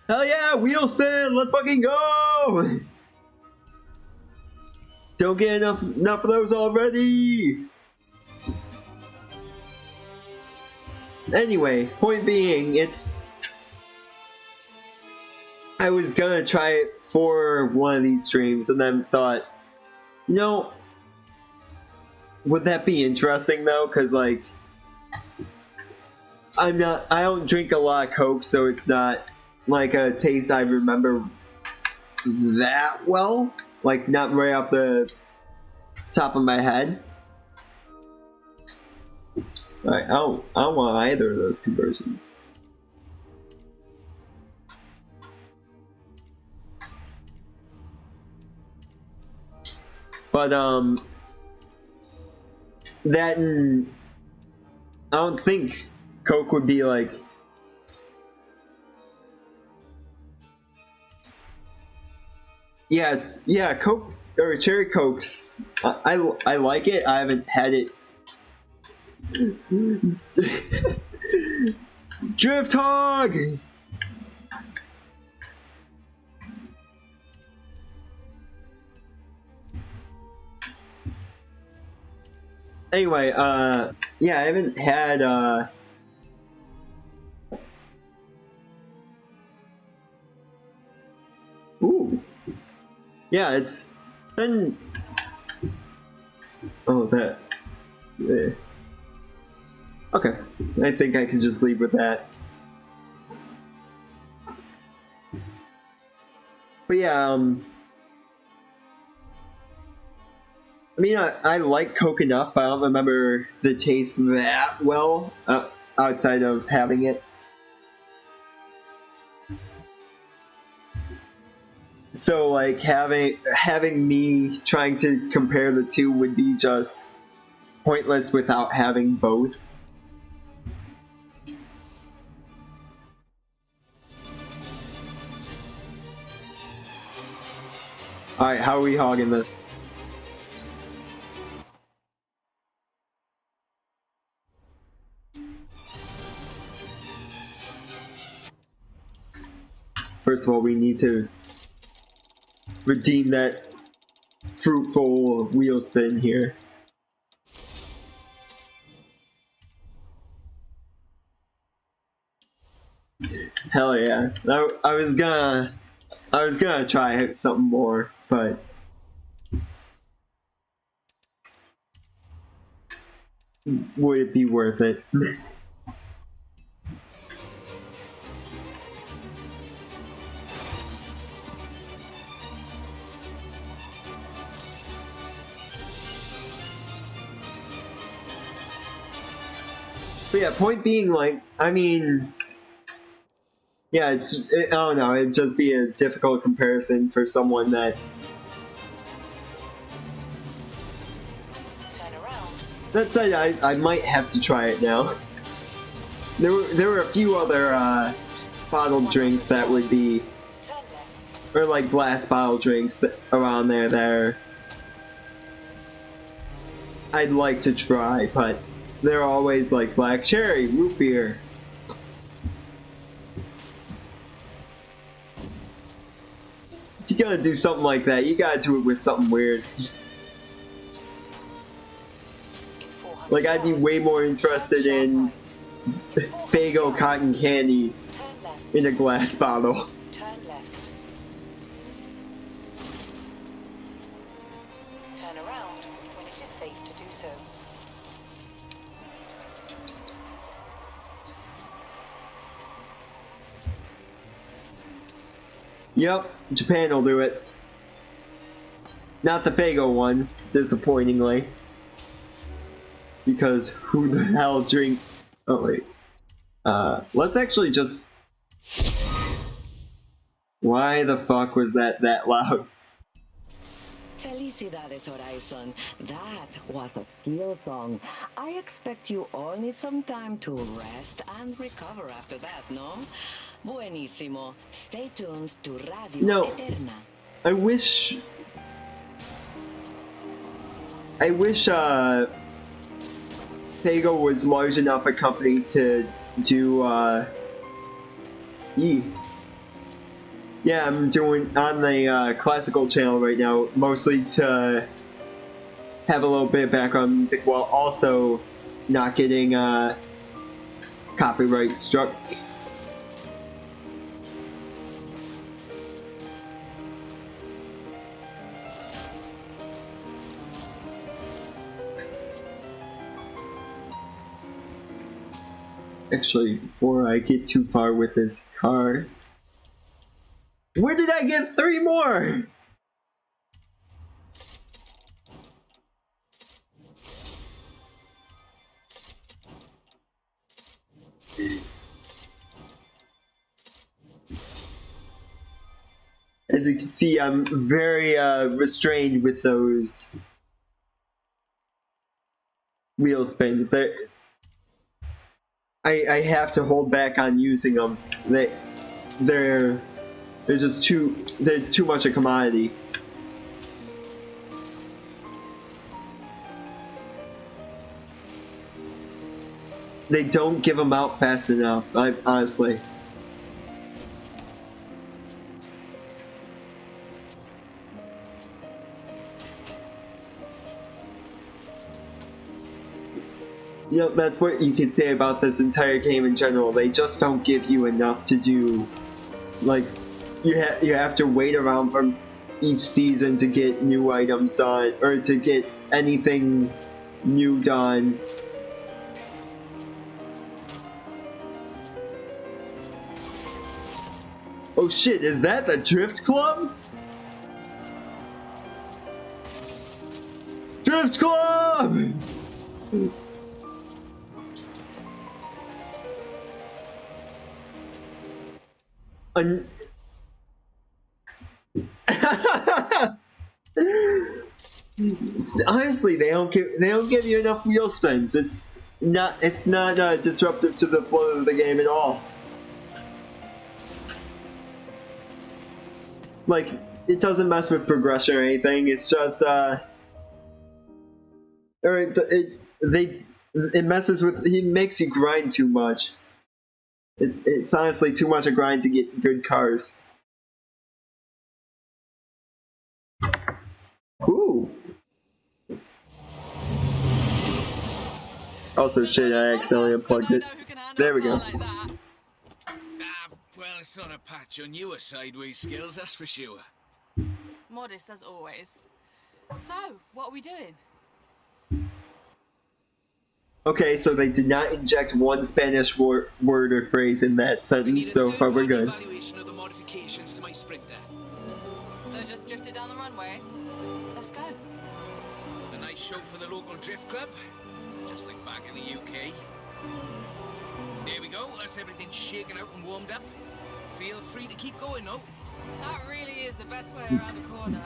Hell yeah, wheel spin! Let's fucking go! Don't get enough of those already! Anyway, point being, I was gonna try it for one of these streams and then thought, you know, would that be interesting though? Cause like, I don't drink a lot of Coke, so it's not like a taste I remember that well. Like, not right off the top of my head. Alright, I don't want either of those conversions. But, that and I don't think Coke would be like yeah, Coke or Cherry Cokes. I like it. I haven't had it. Drift Hog. Anyway, yeah, I haven't had ooh. Yeah, it's been oh that okay. I think I can just leave with that. But yeah, I mean, I like Coke enough, but I don't remember the taste that well outside of having it. So like having me trying to compare the two would be just pointless without having both. Alright, how are we hogging this? First of all, we need to redeem that fruitful wheel spin here. Hell yeah. I was gonna I was gonna try something more, but would it be worth it? But yeah, point being, like, I mean, yeah, I don't know, it'd just be a difficult comparison for someone that.
Turn around.
That said, I might have to try it now. There were a few other bottled drinks that would be,
Turn left.
or like glass bottle drinks that around there I'd like to try, but they're always like black cherry, root beer. If you gotta do something like that, you gotta do it with something weird.
In 400
Like, I'd be
yards,
way more interested
turn
in
right. 400
Faygo
yards,
cotton candy
Turn left.
in a glass bottle.
Turn left. Turn around when it is safe to do so.
Yep, Japan will do it. Not the Faygo one, disappointingly. Because who the hell drink... Oh wait. Let's actually just... Why the fuck was that loud?
Felicidades, Horizon. That was a skill song. I expect you all need some time to rest and recover after that, no? Buenísimo. Stay tuned to Radio
No.
Eterna.
I wish Faygo was large enough a company to do Yeah, I'm doing on the classical channel right now, mostly to have a little bit of background music while also not getting copyright struck. Actually, before I get too far with this car, where did I get 3 more? As you can see, I'm very restrained with those wheel spins. I have to hold back on using them. They're just they're too much a commodity. They don't give them out fast enough, honestly. Yep, that's what you could say about this entire game in general. They just don't give you enough to do. Like, you have to wait around for each season to get new items done, or to get anything new done. Oh shit, is that the Drift Club? Drift Club! Honestly, they don't give you enough wheel spins. It's not disruptive to the flow of the game at all. Like, it doesn't mess with progression or anything. It's just it messes with. It makes you grind too much. It's honestly too much a grind to get good cars. Ooh. Also, shit, I accidentally unplugged it. There we go.
Well, it's not a patch on your sideways skills, that's for sure.
Modest as always. So, what are we doing?
Okay, so they did not inject one Spanish word or phrase in that
I need
sentence,
a
so far we're
third-party
good.
evaluation of the modifications to my Sprinter.
So just drifted down the runway. Let's go.
A nice show for the local drift club, just like back in the UK. There we go, that's everything shaken out and warmed up. Feel free to keep going, though.
That really is the best way around a corner.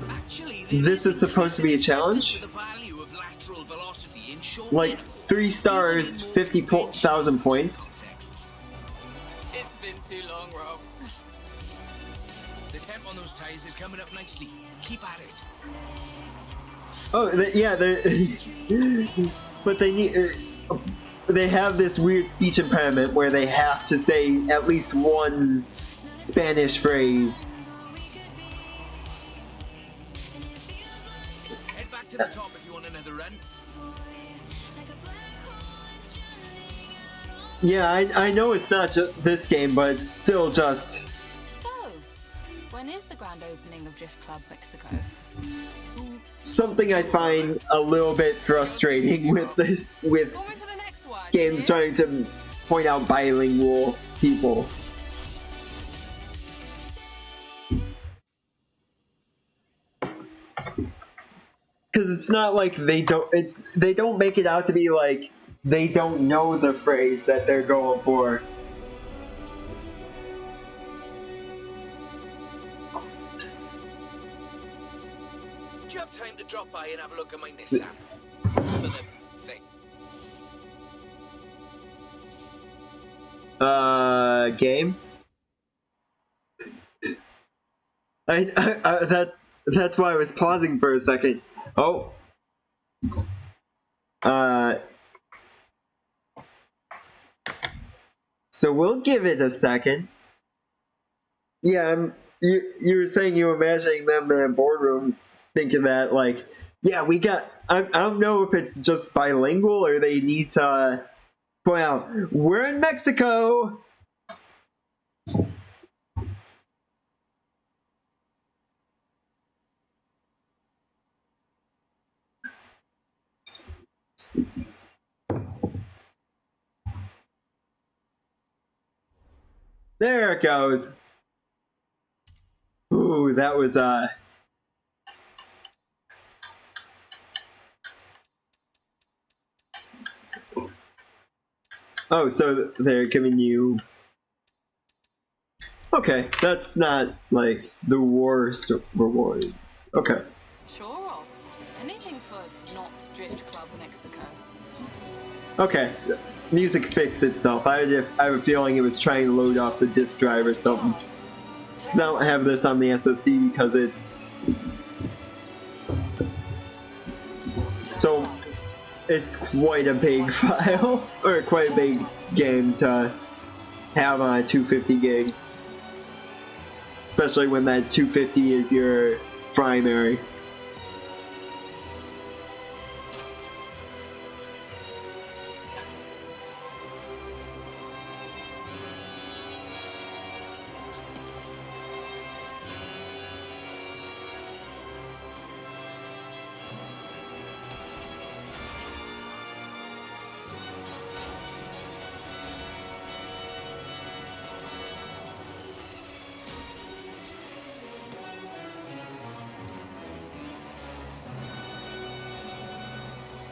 Actually,
This is supposed to be a challenge?
to the value of lateral velocity in short
Like,
intervals.
3 stars, 50,000 points.
It's been too long, Rob.
The temp on those tires is coming up nicely. Keep at it.
Oh, yeah, but they need... they have this weird speech impairment where they have to say at least one Spanish phrase.
Head back to the top if you want another run.
Yeah, I know it's not just this game, but it's still just...
So, when is the grand opening of Drift Club Mexico?
something I find a little bit frustrating with this, with
Going for the next one.
games
yeah?
trying to point out bilingual people. Because it's not like they don't make it out to be like they don't know the phrase that they're going for.
Do you have time to drop by and have a look at my Nissan? For the thing.
Game? That's why I was pausing for a second. Oh. So we'll give it a second. Yeah, you were saying you were imagining them in a boardroom thinking that, like, yeah, we got... I don't know if it's just bilingual or they need to point out, we're in Mexico! There it goes. Ooh, that was, oh, so they're giving you... Okay, that's not, like, the worst rewards. Okay.
Sure, Rob. Anything for not Drift Club Mexico.
Okay. Music fixed itself. I have a feeling it was trying to load off the disk drive or something. Because I don't have this on the SSD because it's... So... It's quite a big file, or quite a big game to have on a 250 gig. Especially when that 250 is your primary.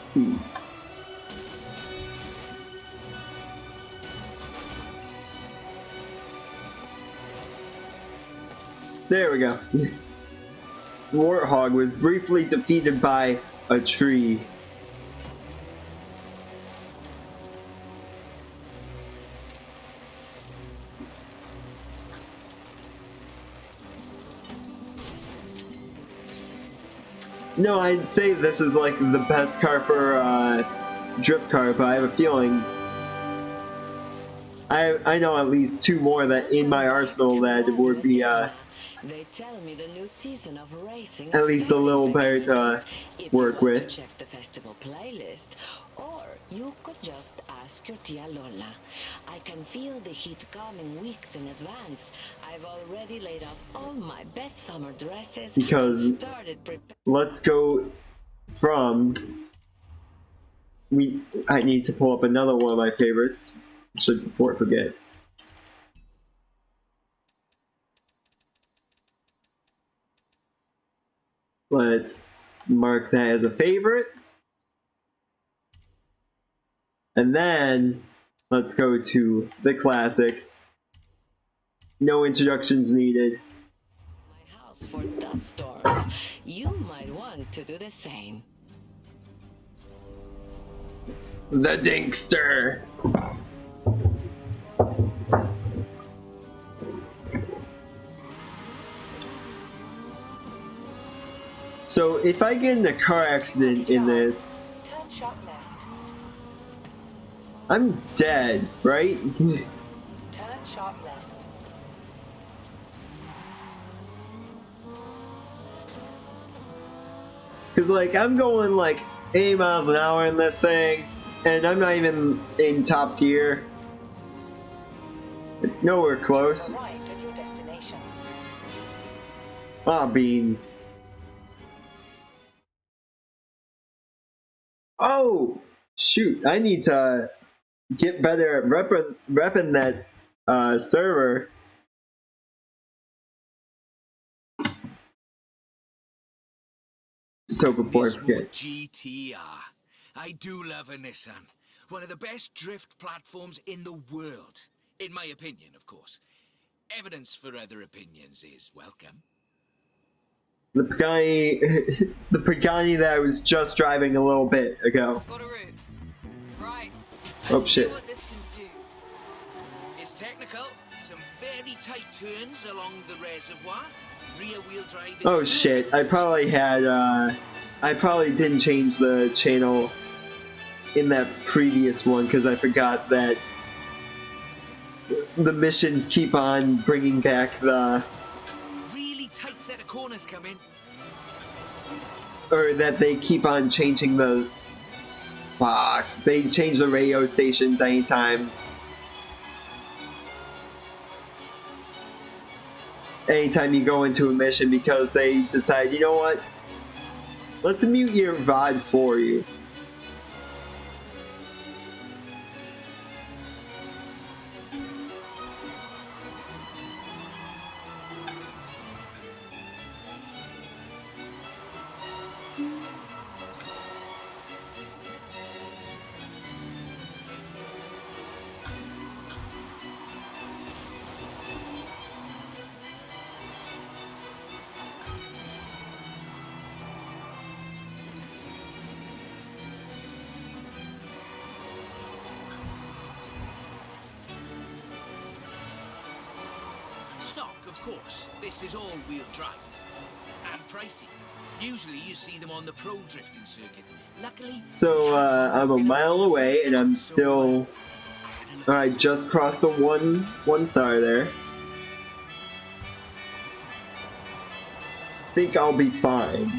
See. There we go. Warthog was briefly defeated by a tree. No, I'd say this is like the best car for drift car, but I have a feeling I know at least two more that in my arsenal that would be
They tell me the new season of racing
At
is
least a
very
little better to
nice. If
work
you want
with.
to check the festival playlist, or you could just ask your tia Lola. I can feel the heat coming weeks in advance. I've already laid out all my best summer dresses
Because
and started preparing.
let's go from... I need to pull up another one of my favorites. Should before I forget. Let's mark that as a favorite. And then let's go to the classic. No introductions needed.
My house for dust storms. You might want to do the same.
The Dinkster. So if I get in a car accident in this,
Turn sharp left.
I'm dead, right?
Turn sharp left.
Cause like I'm going like 80 miles an hour in this thing, and I'm not even in top gear. Nowhere close.
Arrived at your destination.
Ah, beans. Oh, shoot. I need to get better at repping that server. So before I forget.
GTR. I do love a Nissan. One of the best drift platforms in the world. In my opinion, of course. Evidence for other opinions is welcome.
The Pagani that I was just driving a little bit ago.
Got a route. Right.
Oh,
Let's
shit.
see what this can do.
It's technical. Some very tight turns along the reservoir. Rear wheel drive.
Oh shit, I probably didn't change the channel in that previous one because I forgot that the missions keep on bringing back the...
Really tight set of corners come in.
Or that they keep on changing the... Fuck, they change the radio stations anytime you go into a mission because they decide, you know what? Let's mute your VOD for you.
Stock, of course. This is all-wheel drive. And pricey. Usually you see them on the pro drifting circuit. Luckily...
So, I'm a mile away and I'm still... Alright, just crossed the one star there. Think I'll be fine.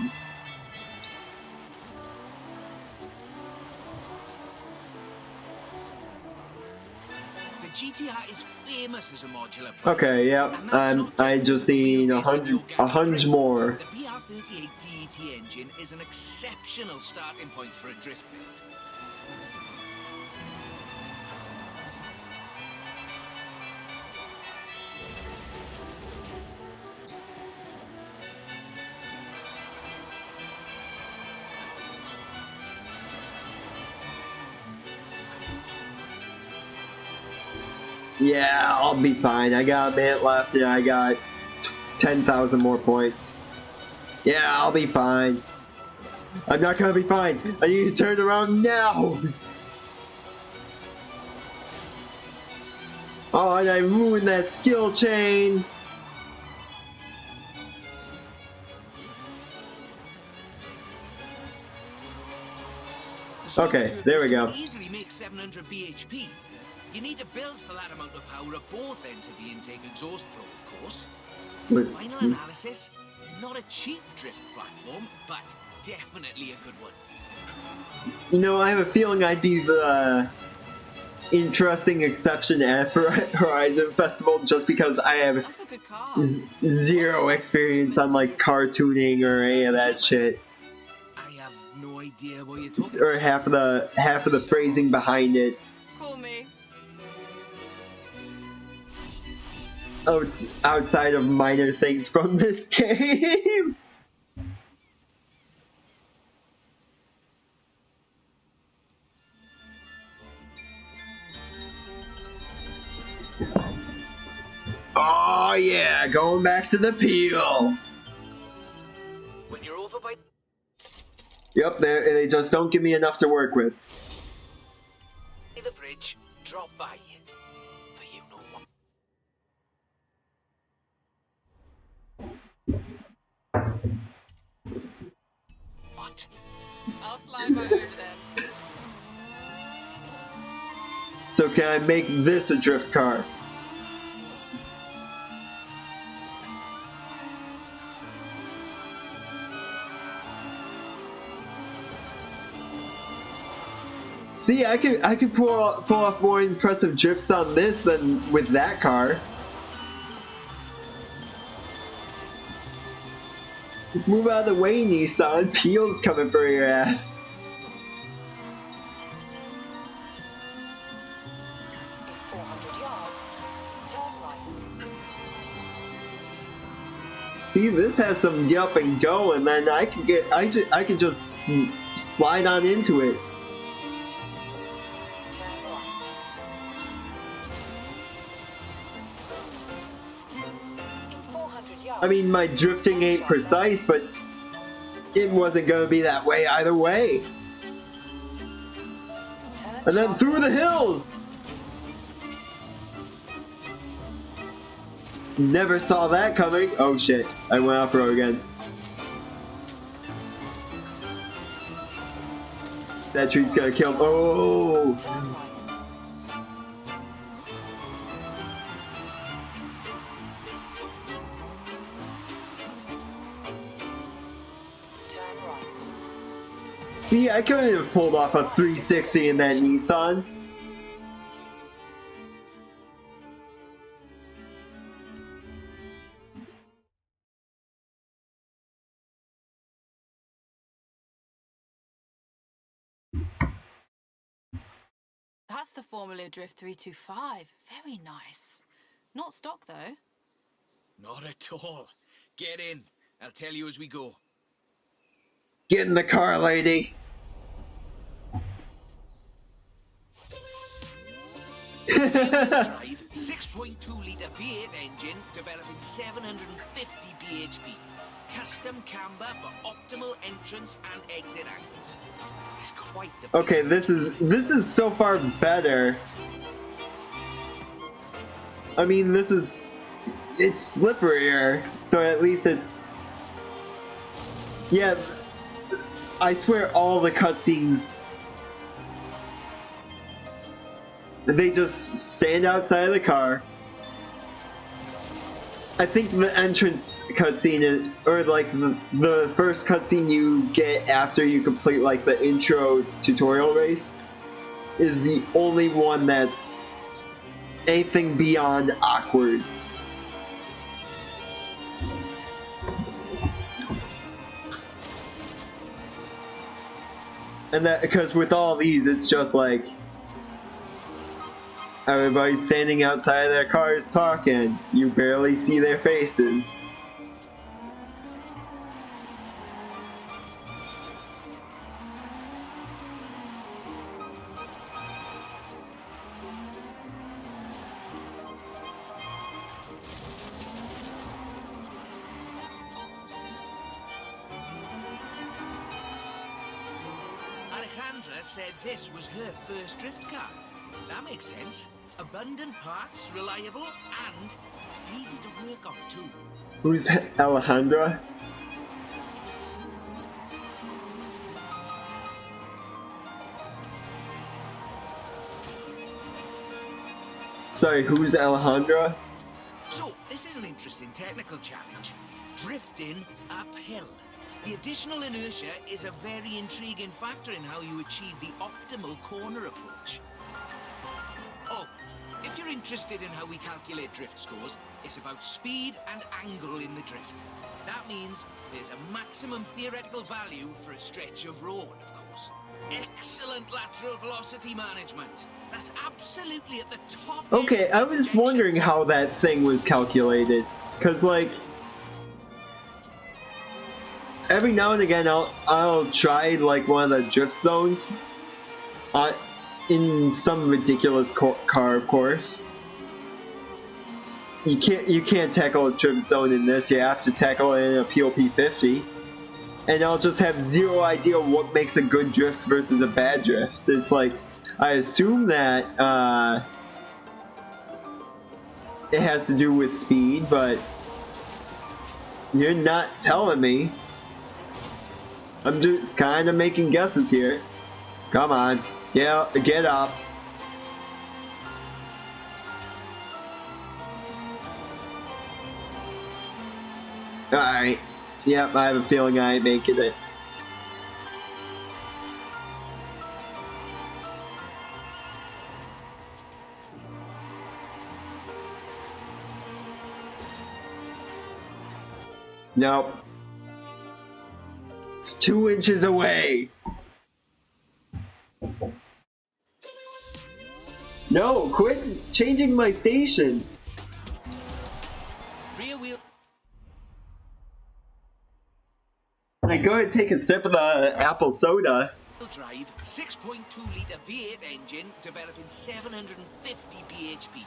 The GTR is famous as a modular platform.
Okay, yeah, I just need a hunch more.
The VR38 DET engine is an exceptional starting point for a drift build.
Yeah, I'll be fine. I got a minute left and I got 10,000 more points. Yeah, I'll be fine. I'm not gonna be fine. I need to turn around now. Oh, and I ruined that skill chain. Okay, there we go.
Easily make 700 bhp. You need to build for that amount of power at both ends of the intake exhaust flow, of course.
With,
Final analysis, not a cheap drift platform, but definitely a good one.
you know, I have a feeling I'd be the interesting exception at Horizon Festival just because I have
That's a good car.
zero experience on like car tuning or any of that shit,
I have no idea what you're talking
or
about.
half of the phrasing behind it.
Call me.
Oh, it's outside of minor things from this game. Oh yeah, going back to the peel.
When you're over by
Yep, they just don't give me enough to work with.
the bridge, drop by. For you know what?
I'll slide right over then.
So can I make this a drift car? See, I could pull off more impressive drifts on this than with that car. Move out of the way, Nissan. Peel's coming for your ass.
In 400 yards, turn right.
See, this has some get up and go, and then I can just slide on into it.
Turn right. In 400 yards.
I mean, my drifting ain't precise, but it wasn't gonna be that way either way.
turn
And then
sharp
through the
left.
hills! Never saw that coming. Oh shit, I went off road again. That tree's gonna kill me. Oh!
Turn right. Turn right.
See, I couldn't have pulled off a 360 in that Nissan.
That's the Formula Drift 325. Very nice. Not stock though.
Not at all. Get in. I'll tell you as we go.
Get in the car, lady.
Drive 6.2 litre V8 engine developing 750 bhp. Custom camber for optimal entrance and exit angles. It's quite the
Okay, this is so far better. I mean, it's slipperier, so at least it's... Yeah, I swear all the cutscenes, they just stand outside of the car. I think the entrance cutscene is, or like the first cutscene you get after you complete like the intro tutorial race, is the only one that's anything beyond awkward. And that because with all these, it's just like everybody's standing outside of their cars talking. You barely see their faces.
Alejandra said this was her first drift car. That makes sense. Abundant parts, reliable, and easy to work on too.
Who's Alejandra? Sorry, who's Alejandra?
So, this is an interesting technical challenge. Drifting uphill. The additional inertia is a very intriguing factor in how you achieve the optimal corner approach. Oh, if you're interested in how we calculate drift scores, it's about speed and angle in the drift. That means there's a maximum theoretical value for a stretch of road, of course. Excellent lateral velocity management. That's absolutely at the top.
Okay, I was wondering how that thing was calculated. Cause like every now and again I'll try like one of the drift zones in some ridiculous car, of course. You can't tackle a drift zone in this. You have to tackle it in a POP 50. And I'll just have zero idea what makes a good drift versus a bad drift. It's like, I assume that it has to do with speed, but you're not telling me. I'm just kind of making guesses here. Come on, yeah, get up. Alright. Yep, I have a feeling I ain't making it. Nope. It's 2 inches away. No, quit changing my station.
Rear wheel.
I go and take a sip of the apple soda.
Drive 6.2-litre V8 engine developing 750 bhp.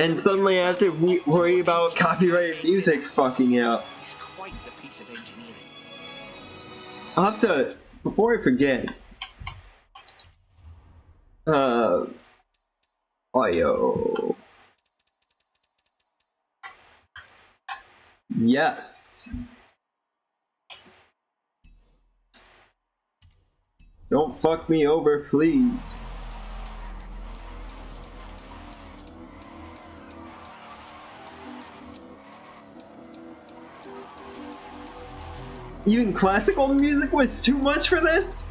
And suddenly I have to worry about copyrighted music fucking out.
It's quite the piece of engineering.
I'll have to, before I forget, audio. Yes. Don't fuck me over, please. Even classical music was too much for this?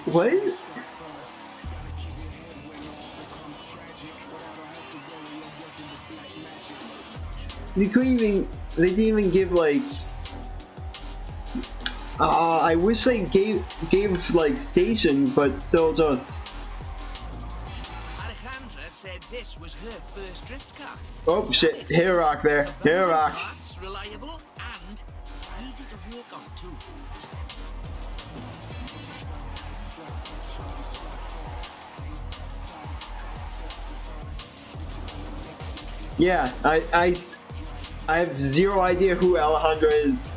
What? They didn't even give like, I wish they gave like stations, but still just.
Alejandra said this was her first drift car.
Oh shit, hair rock there, hair rock.
Fast, reliable, and easy to work on too.
Yeah, I have zero idea who Alejandra is.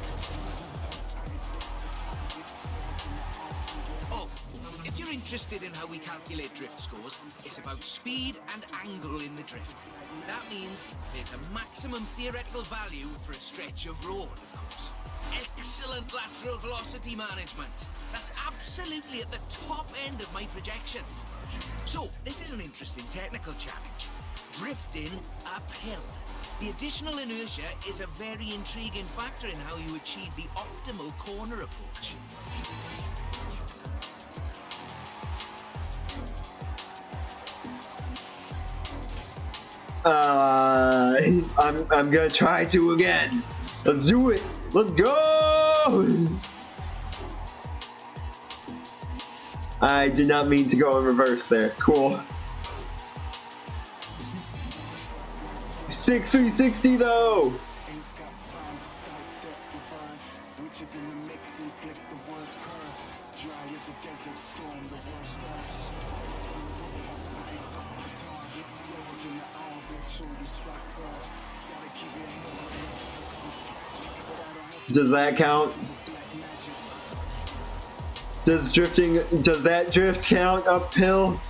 Oh, if you're interested in how we calculate drift scores, it's about speed and angle in the drift. That means there's a maximum theoretical value for a stretch of road, of course. Excellent lateral velocity management. That's absolutely at the top end of my projections. So, this is an interesting technical challenge. Drifting uphill. The additional inertia is a very intriguing factor in how you achieve the optimal corner approach.
I'm gonna try to again. Let's do it. Let's go. I did not mean to go in reverse there. Cool. 360 though. Does that count? Does that drift count uphill?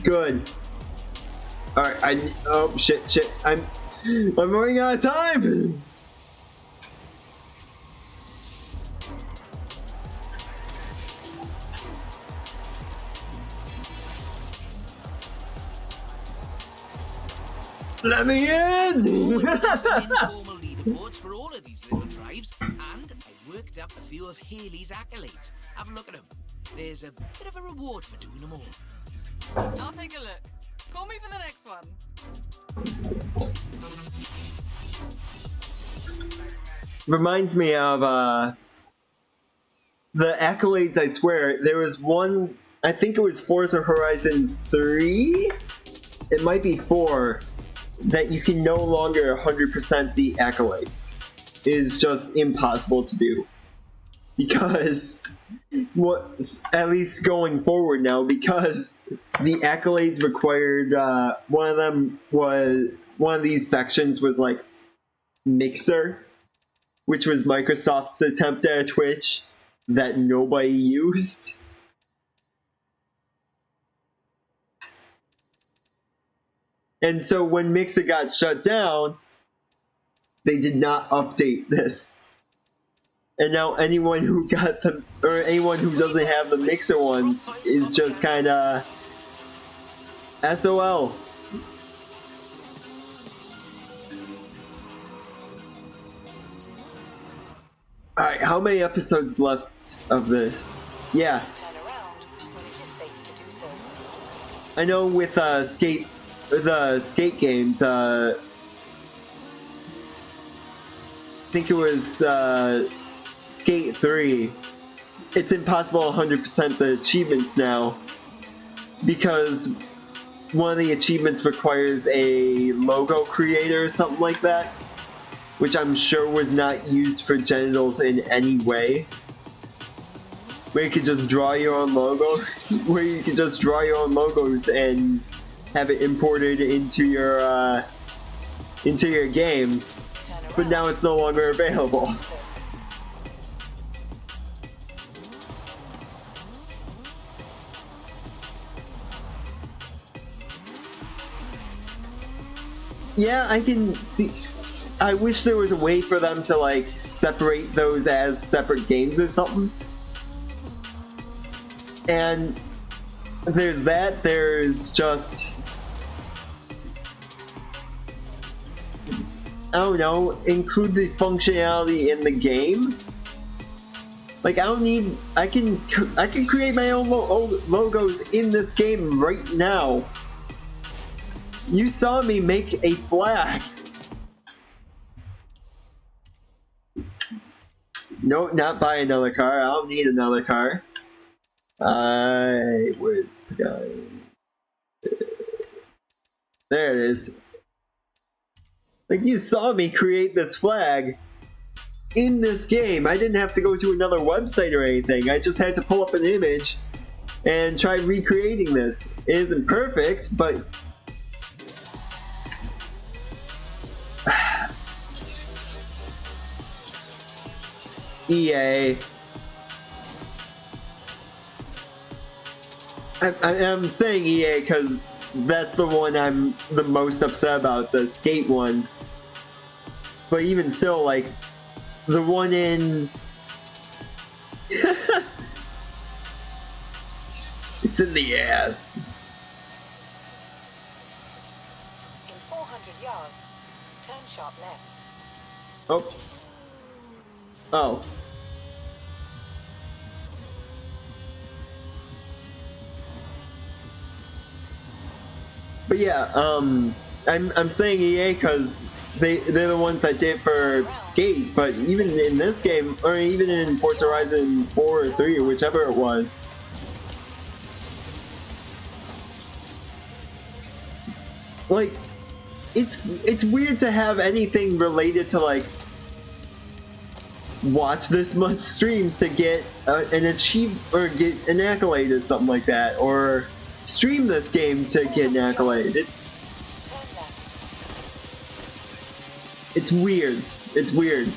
Good. Alright, oh shit, I'm running out of time! Let me in!
Informal leaderboards for all of these little drives, and I worked up a few of Haley's accolades. Have a look at them. There's a bit of a reward for doing them all.
I'll take a look. Call me for the next one.
Reminds me of the accolades. I swear there was one, I think it was Forza Horizon 3, it might be 4, that you can no longer 100% the accolades. It is just impossible to do, because at least going forward now, because the accolades required one of these sections was like Mixer, which was Microsoft's attempt at a Twitch that nobody used. And so when Mixer got shut down, they did not update this. And now anyone who got them, or anyone who doesn't have the Mixer ones, is just kinda SOL. Alright, how many episodes left of this? Yeah.
Turn around when it is safe to do so.
I know with the skate games, I think it was Skate 3, it's impossible 100% the achievements now, because one of the achievements requires a logo creator or something like that, which I'm sure was not used for genitals in any way. Where you could just draw your own logo, where you could just draw your own logos and have it imported into your game, but now it's no longer available. Yeah, I can see. I wish there was a way for them to like separate those as separate games or something. And there's that, there's just, I don't know, include the functionality in the game. Like I don't need, I can create my own logos in this game right now. You saw me make a flag. No, not buy another car. I don't need another car. Where's the guy? There it is. Like, you saw me create this flag in this game. I didn't have to go to another website or anything. I just had to pull up an image and try recreating this. It isn't perfect, but EA. I'm saying EA because that's the one I'm the most upset about, the skate one. But even still, like, the one in... It's in the ass.
In 400 yards, turn sharp left.
Oh. Oh. But yeah, I'm saying EA because they're the ones that did for Skate, but even in this game, or even in Forza Horizon 4 or 3 or whichever it was, like, it's weird to have anything related to, like, watch this much streams to get or get an accolade or something like that, or stream this game to get an accolade. It's It's weird. It's weird.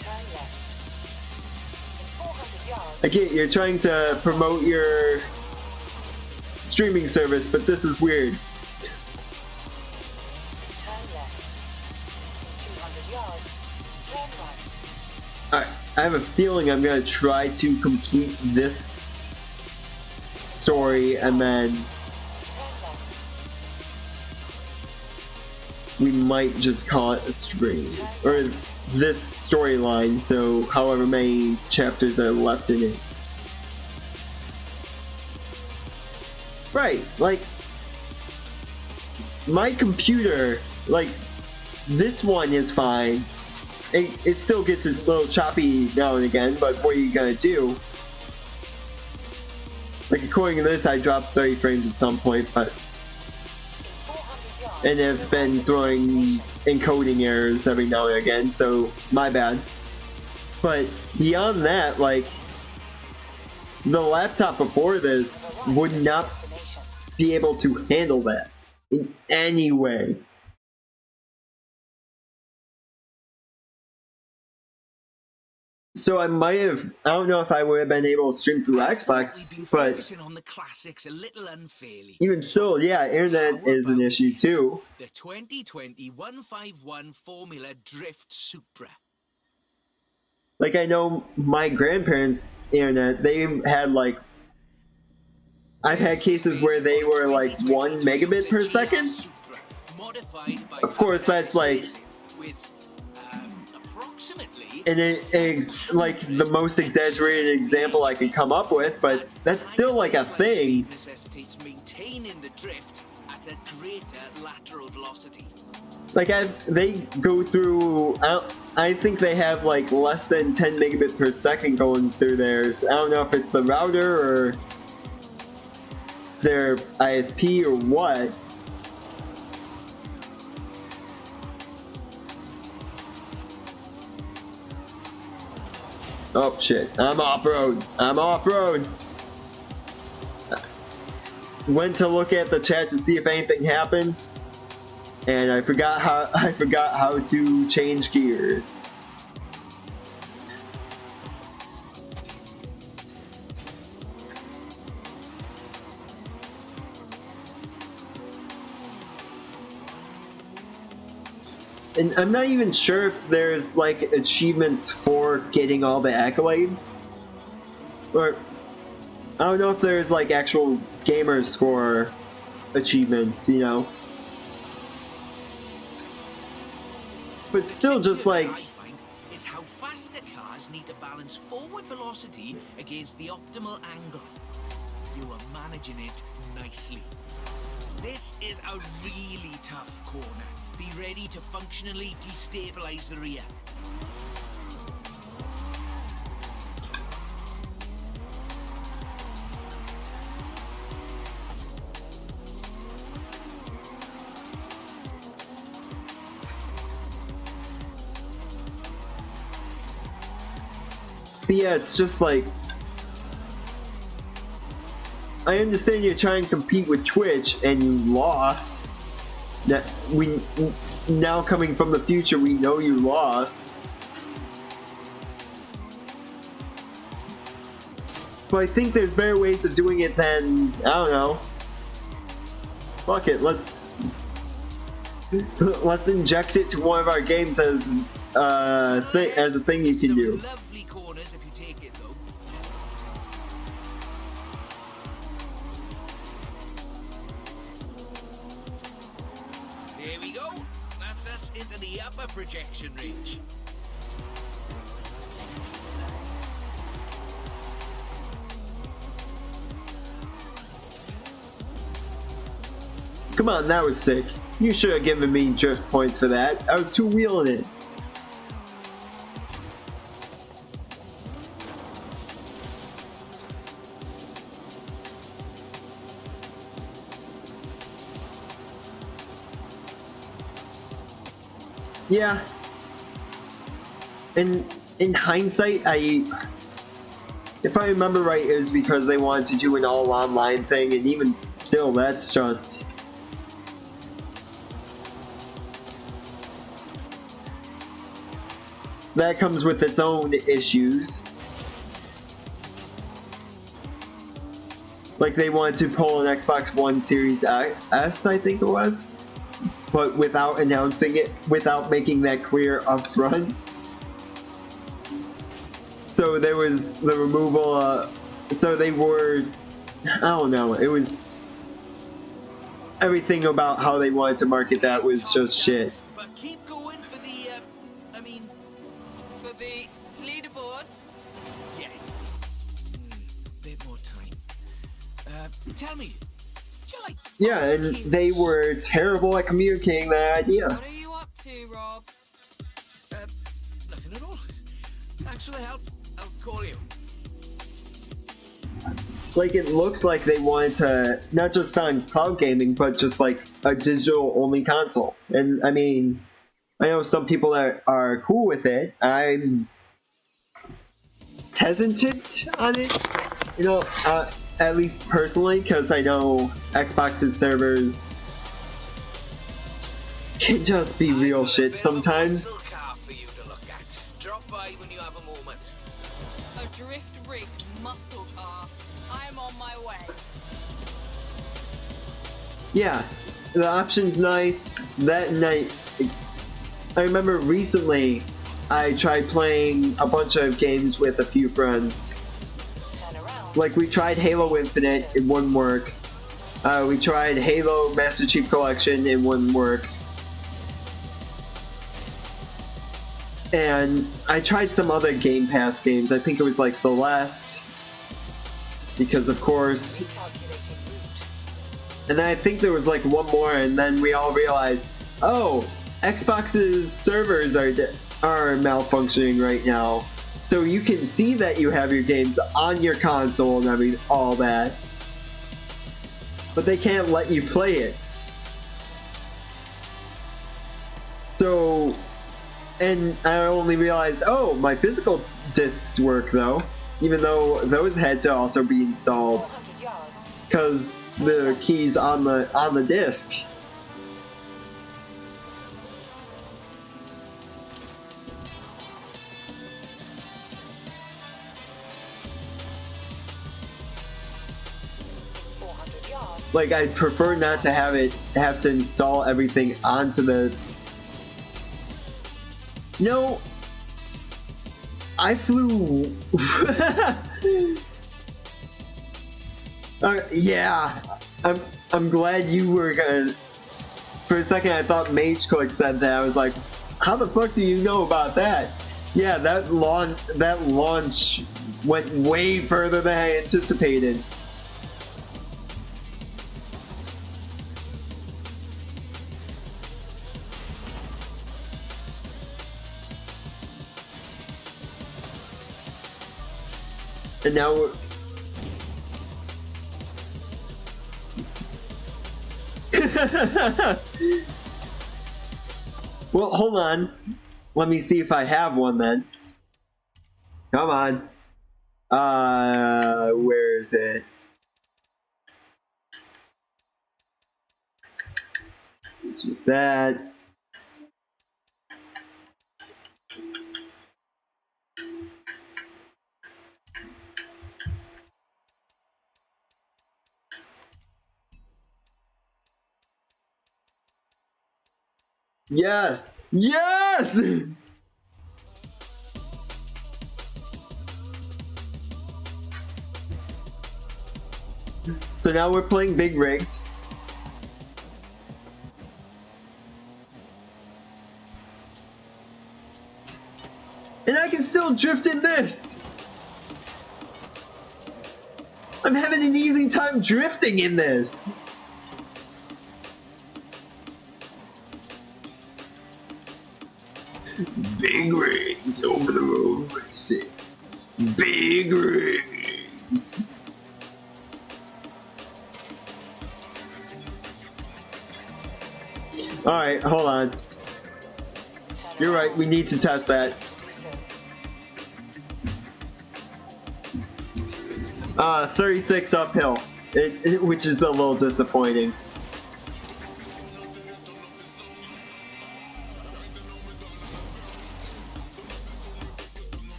Turn left. In 400 yards,
I get you're trying to promote your streaming service, but this is weird.
turn left. In 200 yards, turn right.
Alright, I have a feeling I'm gonna try to complete this story and then
Turn left.
we might just call it a stream. Or this storyline, so however many chapters are left in it. Right, like, my computer, like, this one is fine. It still gets a little choppy now and again, but what are you gonna do? Like, according to this, I dropped 30 frames at some point, but...
In 400 yards,
And have been throwing encoding errors every now and again, so my bad. But beyond that, like, the laptop before this would not
destination.
be able to handle that in any way. So I might have, I don't know if I would have been able to stream through
We've
Xbox,
been
but
focusing on the classics a little unfairly.
even still, yeah, internet
How
is an
about
issue
this?
too.
The 2020 151 Formula Drift Supra.
Like, I know my grandparents' internet, they had like, I've had cases where they were like 1 megabit per second. Of course, that's like, and it's like the most exaggerated example I could come up with, but that's still like a thing.
Necessitates maintaining the drift at a greater lateral velocity.
Like, they go through, I think they have like less than 10 megabit per second going through theirs. I don't know if it's the router or their ISP or what. Oh shit, I'm off-road. I'm off-road. Went to look at the chat to see if anything happened, and I forgot how to change gears. And I'm not even sure if there's like achievements for getting all the accolades. Or I don't know if there's like actual gamer score achievements, you know. But still just like,
I find is how faster cars need to balance forward velocity against the optimal angle. You are managing it nicely. This is a really tough corner. Be ready to functionally destabilize the rear.
but yeah, it's just like, I understand you're trying to compete with Twitch and you lost. That we now coming from the future, we know you lost. But I think there's better ways of doing it than, I don't know. Fuck it, let's inject it to one of our games as a thing you can do.
Some lovely corners if you take it though. There we go. That's us into the upper projection range.
Come on, that was sick. You should have given me drift points for that. I was two-wheeling it. Yeah. In hindsight, if I remember right, it was because they wanted to do an all online thing, and even still, that's just... that comes with its own issues. Like they wanted to pull an Xbox One Series S, I think it was, but without announcing it, without making that clear up front. So there was the removal, so they were, I don't know, it was, everything about how they wanted to market that was just shit.
But keep going for the,
For the leaderboards.
yes. Bit more time. Tell me, do you like...
Yeah, and they were terrible at communicating that idea.
What are you up to, Rob?
Nothing at all. Thanks for the help. I'll call you.
Like, it looks like they wanted to not just sign cloud gaming, but just like a digital only console. And I mean, I know some people that are cool with it. I'm hesitant on it, you know, at least personally, because I know Xbox's servers can just be real shit sometimes.
Car for you to look at. Drop by when you have a moment.
A drift-rigged muscle car. I'm on my way.
Yeah, the option's nice. That night, I remember recently I tried playing a bunch of games with a few friends.
Turn around.
Like, we tried Halo Infinite, it wouldn't work. We tried Halo Master Chief Collection, it wouldn't work. And I tried some other Game Pass games. I think it was like Celeste, because of course.
Recalculating route.
And then I think there was like one more, and then we all realized, oh, Xbox's servers are malfunctioning right now. So you can see that you have your games on your console and all that, but they can't let you play it. So, and I only realized, oh, my physical discs work though, even though those had to also be installed
400 yards.
because the key's on the disc. Like, I'd prefer not to have to install everything onto the... No, I flew... Yeah, I'm glad you were gonna... For a second I thought Mage Click said that. I was like, how the fuck do you know about that? Yeah, that launch went way further than I anticipated. And now we're... Well, hold on. Let me see if I have one then. Come on. Where is it? It's with that. Yes! Yes! So now we're playing big rigs. And I can still drift in this! I'm having an easy time drifting in this! Big rigs over the road racing. Big rigs. Alright, hold on. You're right, we need to test that. 36 uphill, which is a little disappointing.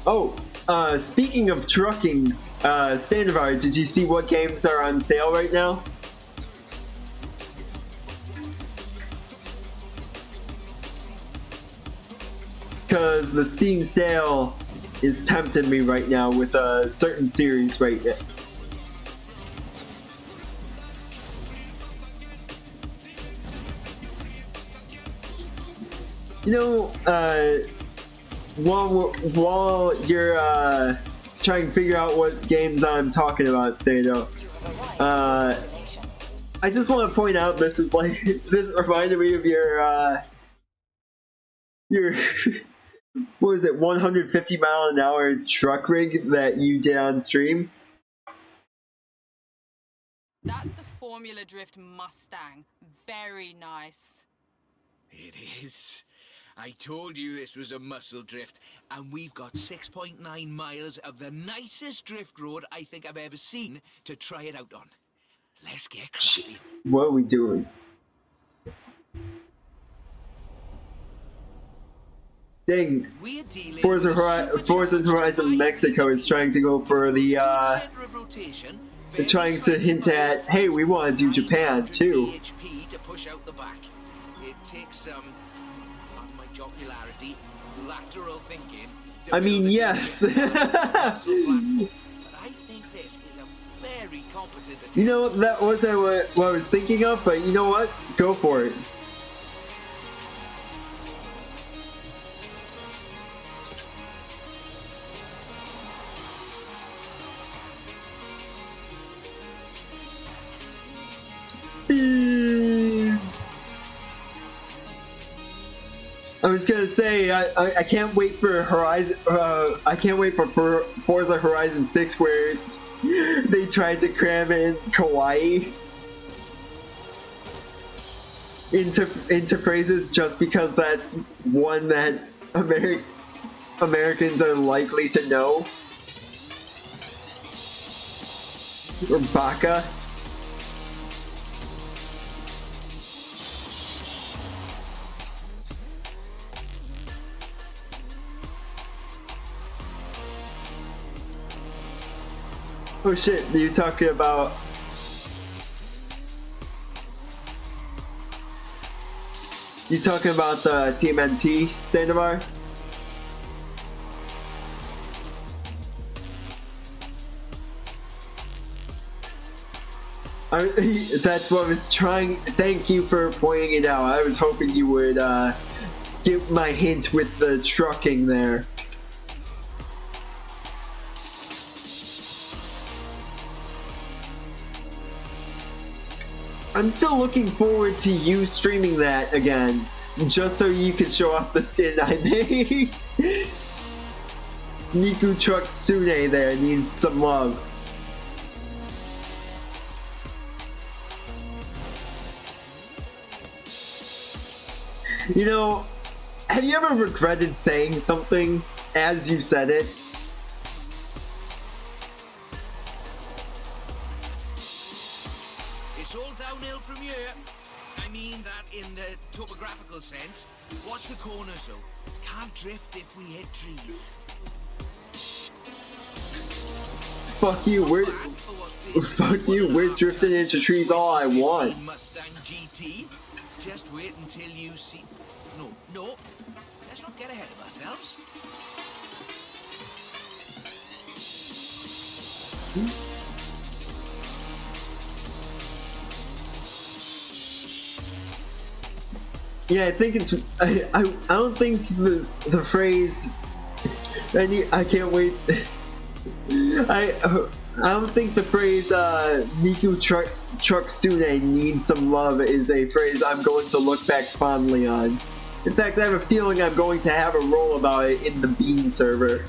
Oh, speaking of trucking, Standard, did you see what games are on sale right now? Because the Steam sale is tempting me right now with a certain series right now. You know, while you're trying to figure out what games I'm talking about, Stado, I just want to point out this is like this reminded me of your what was it, 150 mile an hour truck rig that you did on stream?
That's the Formula Drift Mustang. Very nice.
It is. I told you this was a muscle drift, and we've got 6.9 miles of the nicest drift road I think I've ever seen to try it out on. Let's get cracking.
What are we doing? Dang, Forza Horizon Mexico is trying to go for the, trying to hint at, hey, we want to do Japan too.
To push out the back. It takes some, pardon my jocularity, lateral thinking.
I mean, yes.
But I think this is a very competent attempt.
You know, that wasn't what I was thinking of, but you know what? Go for it. I was gonna say I can't wait for Horizon. I can't wait for Forza Horizon 6 where they tried to cram in kawaii into phrases just because that's one that Americans are likely to know. Or baka. Oh shit, you talking about... You talking about the TMNT Standard? That's what I was trying... Thank you for pointing it out. I was hoping you would get my hint with the trucking there. I'm still looking forward to you streaming that again, just so you can show off the skin I made. Niku Truck Tsune there needs some love. You know, have you ever regretted saying something as you said it?
It's all downhill from here. I mean that in the topographical sense. Watch the corners though. Can't drift if we hit trees.
Fuck you, we're drifting into trees all I want.
Mustang GT. Just wait until you see. No. Let's not get ahead of ourselves.
Yeah, I think it's. I don't think the phrase. I can't wait. I don't think the phrase Niku Truck Sune needs some love is a phrase I'm going to look back fondly on. In fact, I have a feeling I'm going to have a roll about it in the Bean server.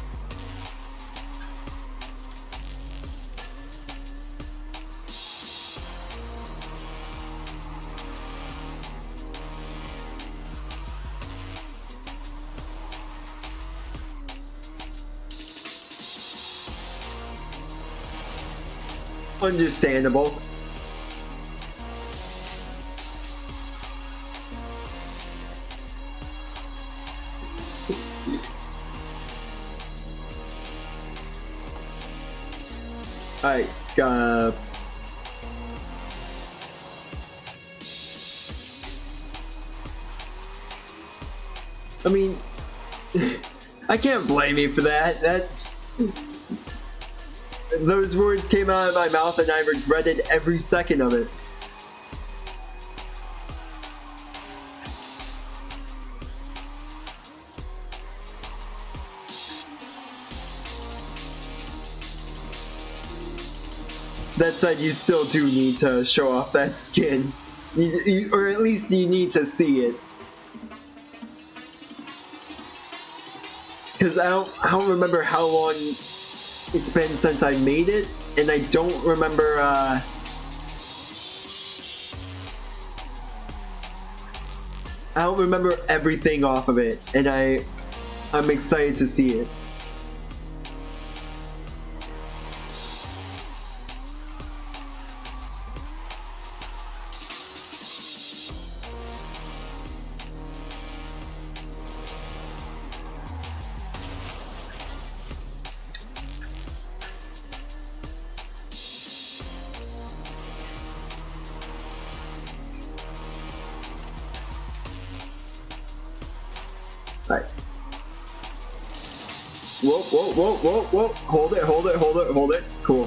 Understandable. Alright, I mean, I can't blame you for that. Those words came out of my mouth and I regretted every second of it. That said, you still do need to show off that skin. Or at least you need to see it. Because I don't remember how long it's been since I made it, and I don't remember, I don't remember everything off of it, and I'm excited to see it. Alright. Whoa, whoa, whoa, whoa, whoa. Hold it, hold it, hold it, hold it. Cool.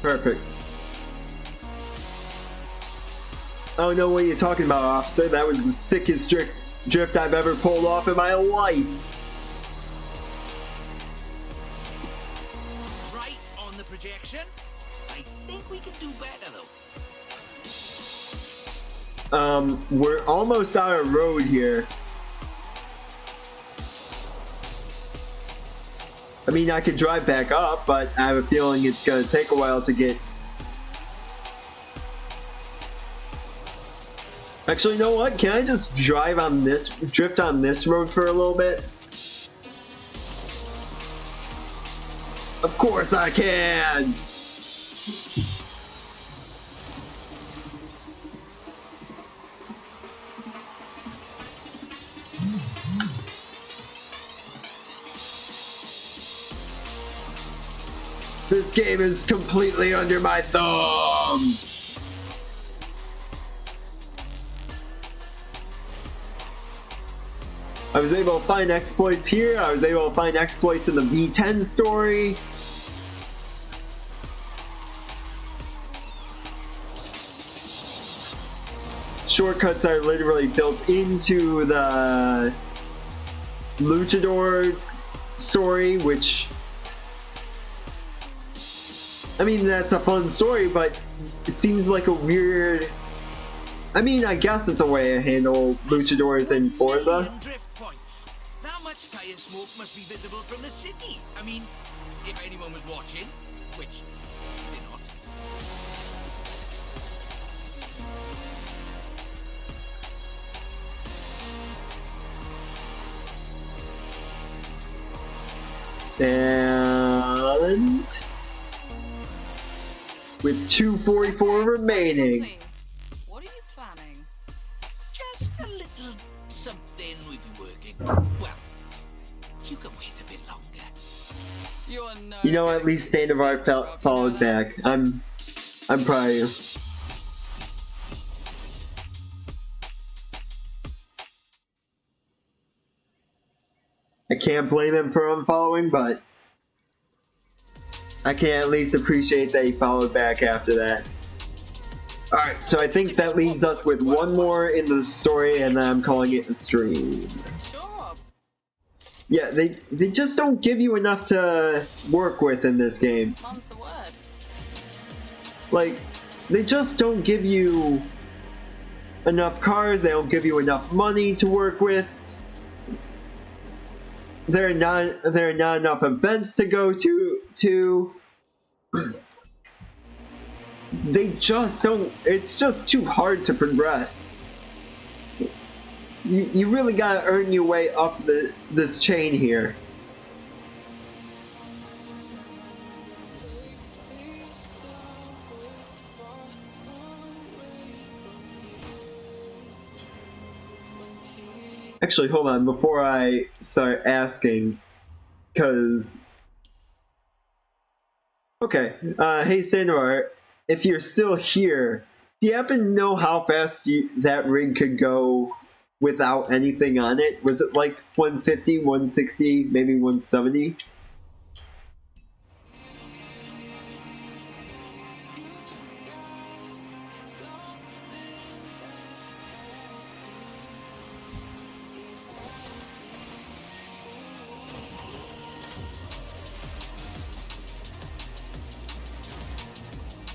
Perfect. I don't know what you're talking about, officer. That was the sickest drift I've ever pulled off in my life.
Right on the projection. I think we can do better though.
We're almost out of road here. I mean, I could drive back up, but I have a feeling it's gonna take a while to get... Actually, you know what? Can I just drift on this road for a little bit? Of course I can! This game is completely under my thumb! I was able to find exploits here, I was able to find exploits in the V10 story. Shortcuts are literally built into the Luchador story, which... I mean, that's a fun story, but it seems like a weird... I mean, I guess it's a way to handle luchadors in Forza.
Drift points. That much tire smoke must be visible from the city. I mean, if anyone was watching, which they're not.
And... with 244 remaining.
What are you planning?
Just a little something we've been working. Well, you can wait a bit longer.
You are no
You know, at least Standard followed back. I'm proud of you. I can't blame him for unfollowing, but I can at least appreciate that he followed back after that. Alright, so I think that leaves us with one more in the story, and then I'm calling it a stream.
Sure.
Yeah, they just don't give you enough to work with in this game.
Mum's the word.
Like, they just don't give you enough cars, they don't give you enough money to work with. There are not enough events to go to. They just don't. It's just too hard to progress. You really gotta earn your way up this chain here. Actually, hold on, before I start asking, because Okay. Hey Sandor, if you're still here, do you happen to know how fast that rig could go without anything on it? Was it like 150, 160, maybe 170?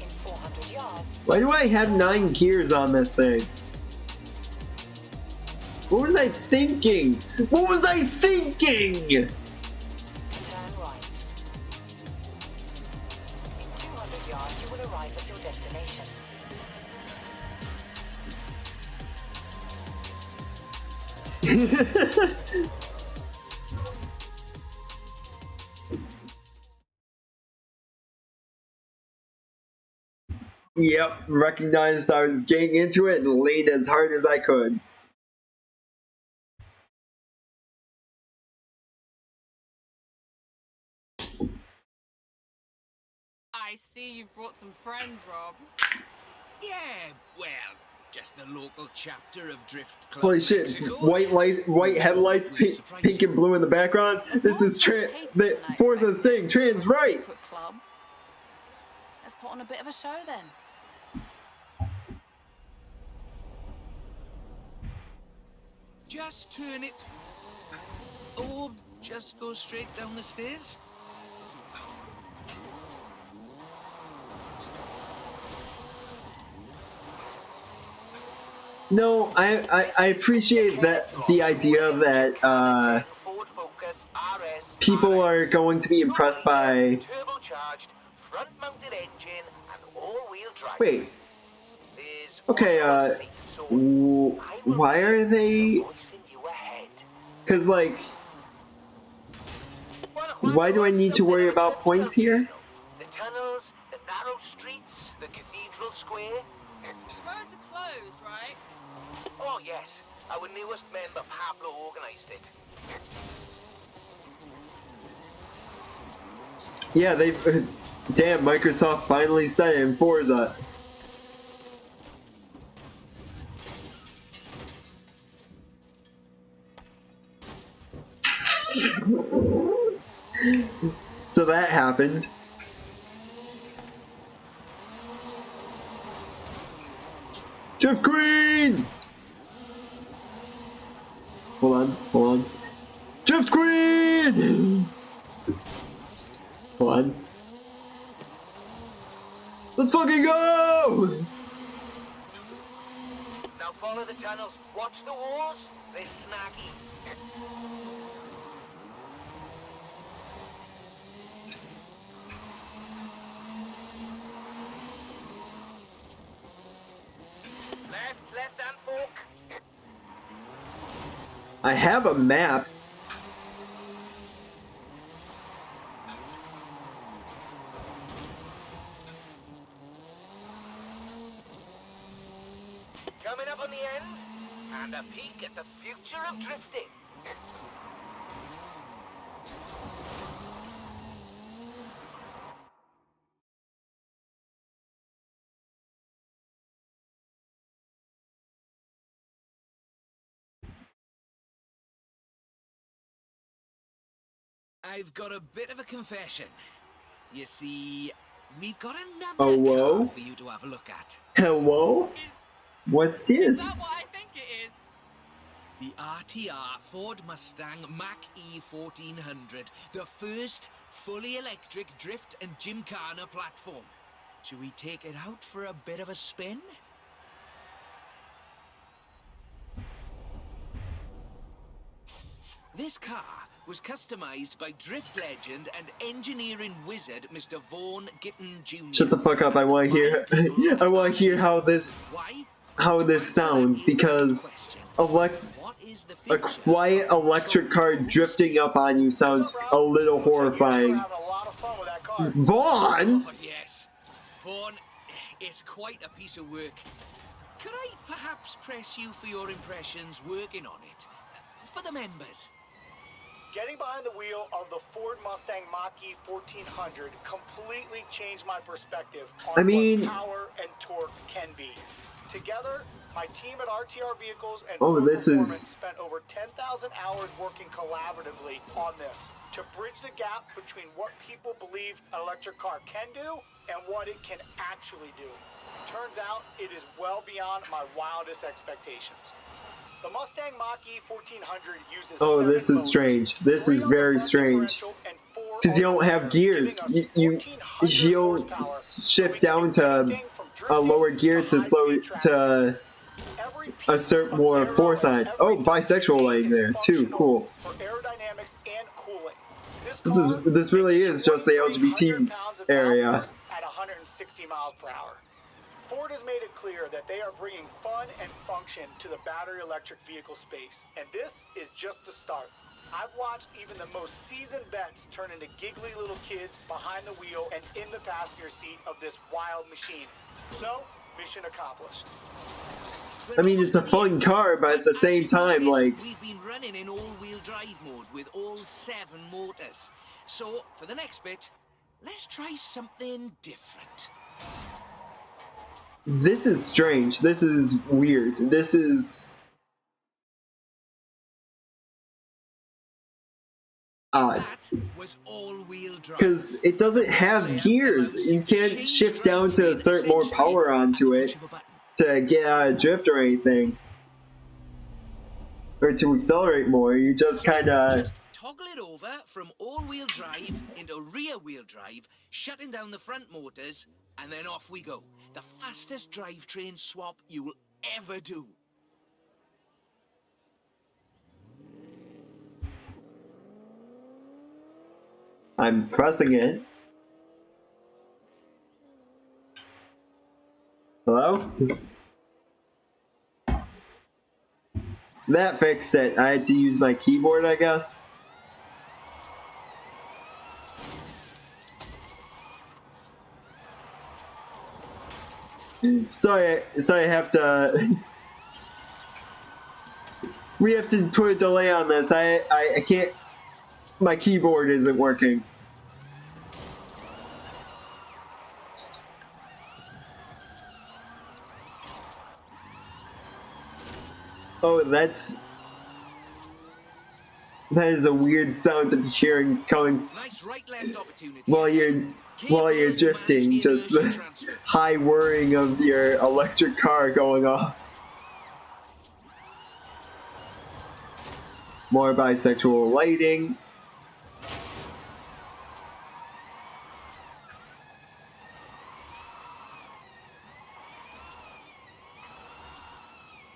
In 400 yards,
Why do I have 9 gears on this thing? What was I thinking? What was I thinking?
turn right. In 200 yards, you will arrive at your destination.
Yep, recognized I was getting into it and laid as hard as I could.
I see you've brought some friends, Rob.
Yeah, well, just the local chapter of Drift Club
Holy shit!
Mexico.
White headlights, pink and blue in the background. This is the Forza is saying trans rights.
Club. Let's put on a bit of a show then.
Just turn it. Or just go straight down the stairs.
No, I appreciate that the idea that
Ford Focus RS
people are going to be impressed by.
turbocharged, front-mounted engine, and all-wheel drive.
Wait,
There's
okay,
one seat, so I will
why are they?
voicing you ahead.
Cause like, why do I need to worry about points here?
The tunnels, the narrow streets, the cathedral square.
Roads are closed, right?
Oh yes, our newest member Pablo organized it.
Yeah, they. Damn, Microsoft finally said it in Forza. So that happened. Jeff Green! Hold on. Jeff Green! Hold on. Let's fucking go!
Now follow the tunnels. Watch the walls. They're snaggy. Left hand fork.
I have a map.
Coming up on the end. And a peek at the future of drifting.
I've got a bit of a confession. You see, we've got another
Oh, whoa.
car for you to have a look at.
Hello? What's
Is
this?
that what I think it is?
The RTR Ford Mustang Mach-E 1400, the first fully electric drift and gymkhana platform. Should we take it out for a bit of a spin? This car was customized by drift legend and engineering wizard Mr. Vaughn Gitton Jr.
Shut the fuck up! I want to hear. I want to hear how this
Why?
sounds because
What is the
a
future?
quiet electric car drifting up on you sounds a little horrifying. Vaughn.
Oh, yes. Vaughn, it's quite a piece of work. Could I perhaps press you for your impressions working on it? For the members?
Getting behind the wheel of the Ford Mustang Mach-E 1400 completely changed my perspective on
I mean,
what power and torque can be. Together, my team at RTR Vehicles and
oh,
Ford
this
Performance
is
spent over 10,000 hours working collaboratively on this to bridge the gap between what people believe an electric car can do and what it can actually do. Turns out it is well beyond my wildest expectations. The Mustang Mach-E 1400 uses
oh,
7
this is
motors,
strange. This
3
is
on the
very
front
strange.
differential and 4
Because you
on the
don't have
rear,
gears.
giving us
You
1400
don't
horsepower, so
shift
we can
down
do
to
anything from
a
drifting
lower gear to slow
high-speed track
to
racing. Every piece
assert
of
more
aero
force
and
on it.
every
Oh,
part you
bisexual
see
lighting
is
there too.
functional
Cool.
for aerodynamics and cooling.
This really is just the LGBT
pounds of
area.
downforce at 160 miles per hour. Ford has made it clear that they are bringing fun and function to the battery electric vehicle space, and this is just the start. I've watched even the most seasoned vets turn into giggly little kids behind the wheel and in the passenger seat of this wild machine. So, mission accomplished.
I mean, it's a fun car, but at the same time, like,
we've been running in all-wheel drive mode with all 7 motors. So, for the next bit, let's try something different.
this is strange. This is weird. This is odd.
That was all-wheel drive.
Because it doesn't have gears. You can't shift down to assert more power onto it to get out of drift or anything. Or to accelerate more. You just kind of...
Just toggle it over from all-wheel drive into rear-wheel drive, shutting down the front motors, and then off we go. The fastest drivetrain swap you will ever do.
I'm pressing it. Hello? That fixed it. I had to use my keyboard, I guess. Sorry, I have to... we have to put a delay on this. I can't... My keyboard isn't working. Oh, that is a weird sound to be hearing coming
Nice right-left opportunity.
while you're drifting. Just the high whirring of your electric car going off. More bisexual lighting.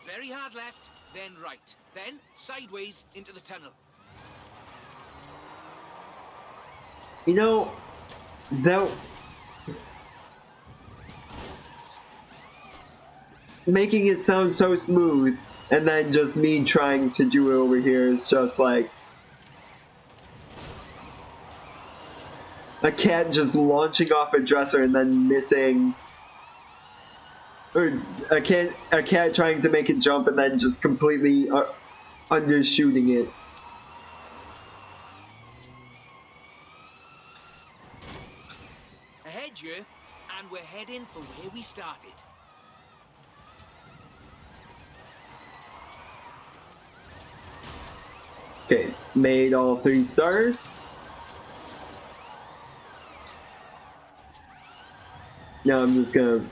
Very hard left, then right, then sideways into the tunnel.
You know, that making it sound so smooth, and then just me trying to do it over here is just like a cat just launching off a dresser and then missing, or a cat trying to make it jump and then just completely undershooting it.
Ahead you, and we're heading for where we started.
Okay, made all 3 stars. Now I'm just gonna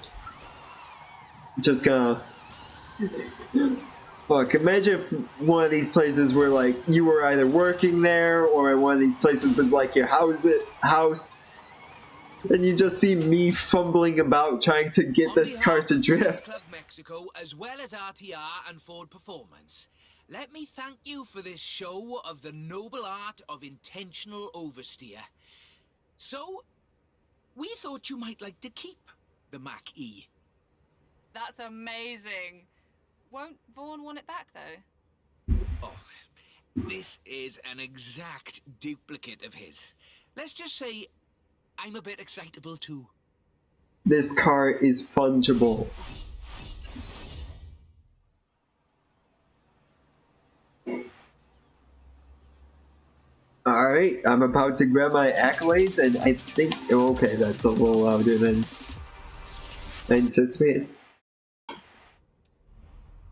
fuck, imagine if one of these places were like you were either working there or one of these places was like your house and you just see me fumbling about trying to get this car to drift.
Club Mexico, as well as RTR and Ford Performance, let me thank you for this show of the noble art of intentional oversteer. So, we thought you might like to keep the Mach-E.
That's amazing. Won't Vaughn want it back, though?
Oh, this is an exact duplicate of his. Let's just say I'm a bit excitable too.
This car is fungible. Alright, I'm about to grab my accolades, and I think... Oh, okay, that's a little louder than I anticipated.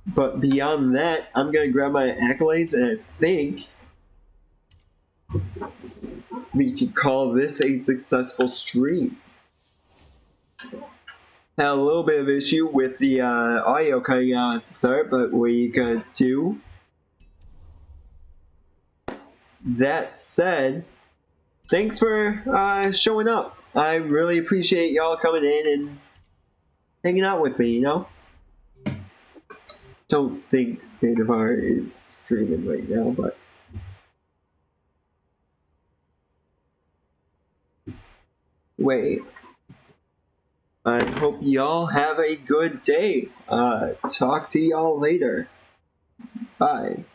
But beyond that, I'm gonna grab my accolades, and I think we could call this a successful stream. Had a little bit of issue with the audio cutting out at the start, but we could do. That said, thanks for showing up. I really appreciate y'all coming in and hanging out with me, you know? Don't think State of Art is streaming right now, but... Wait. I hope y'all have a good day. Talk to y'all later. Bye.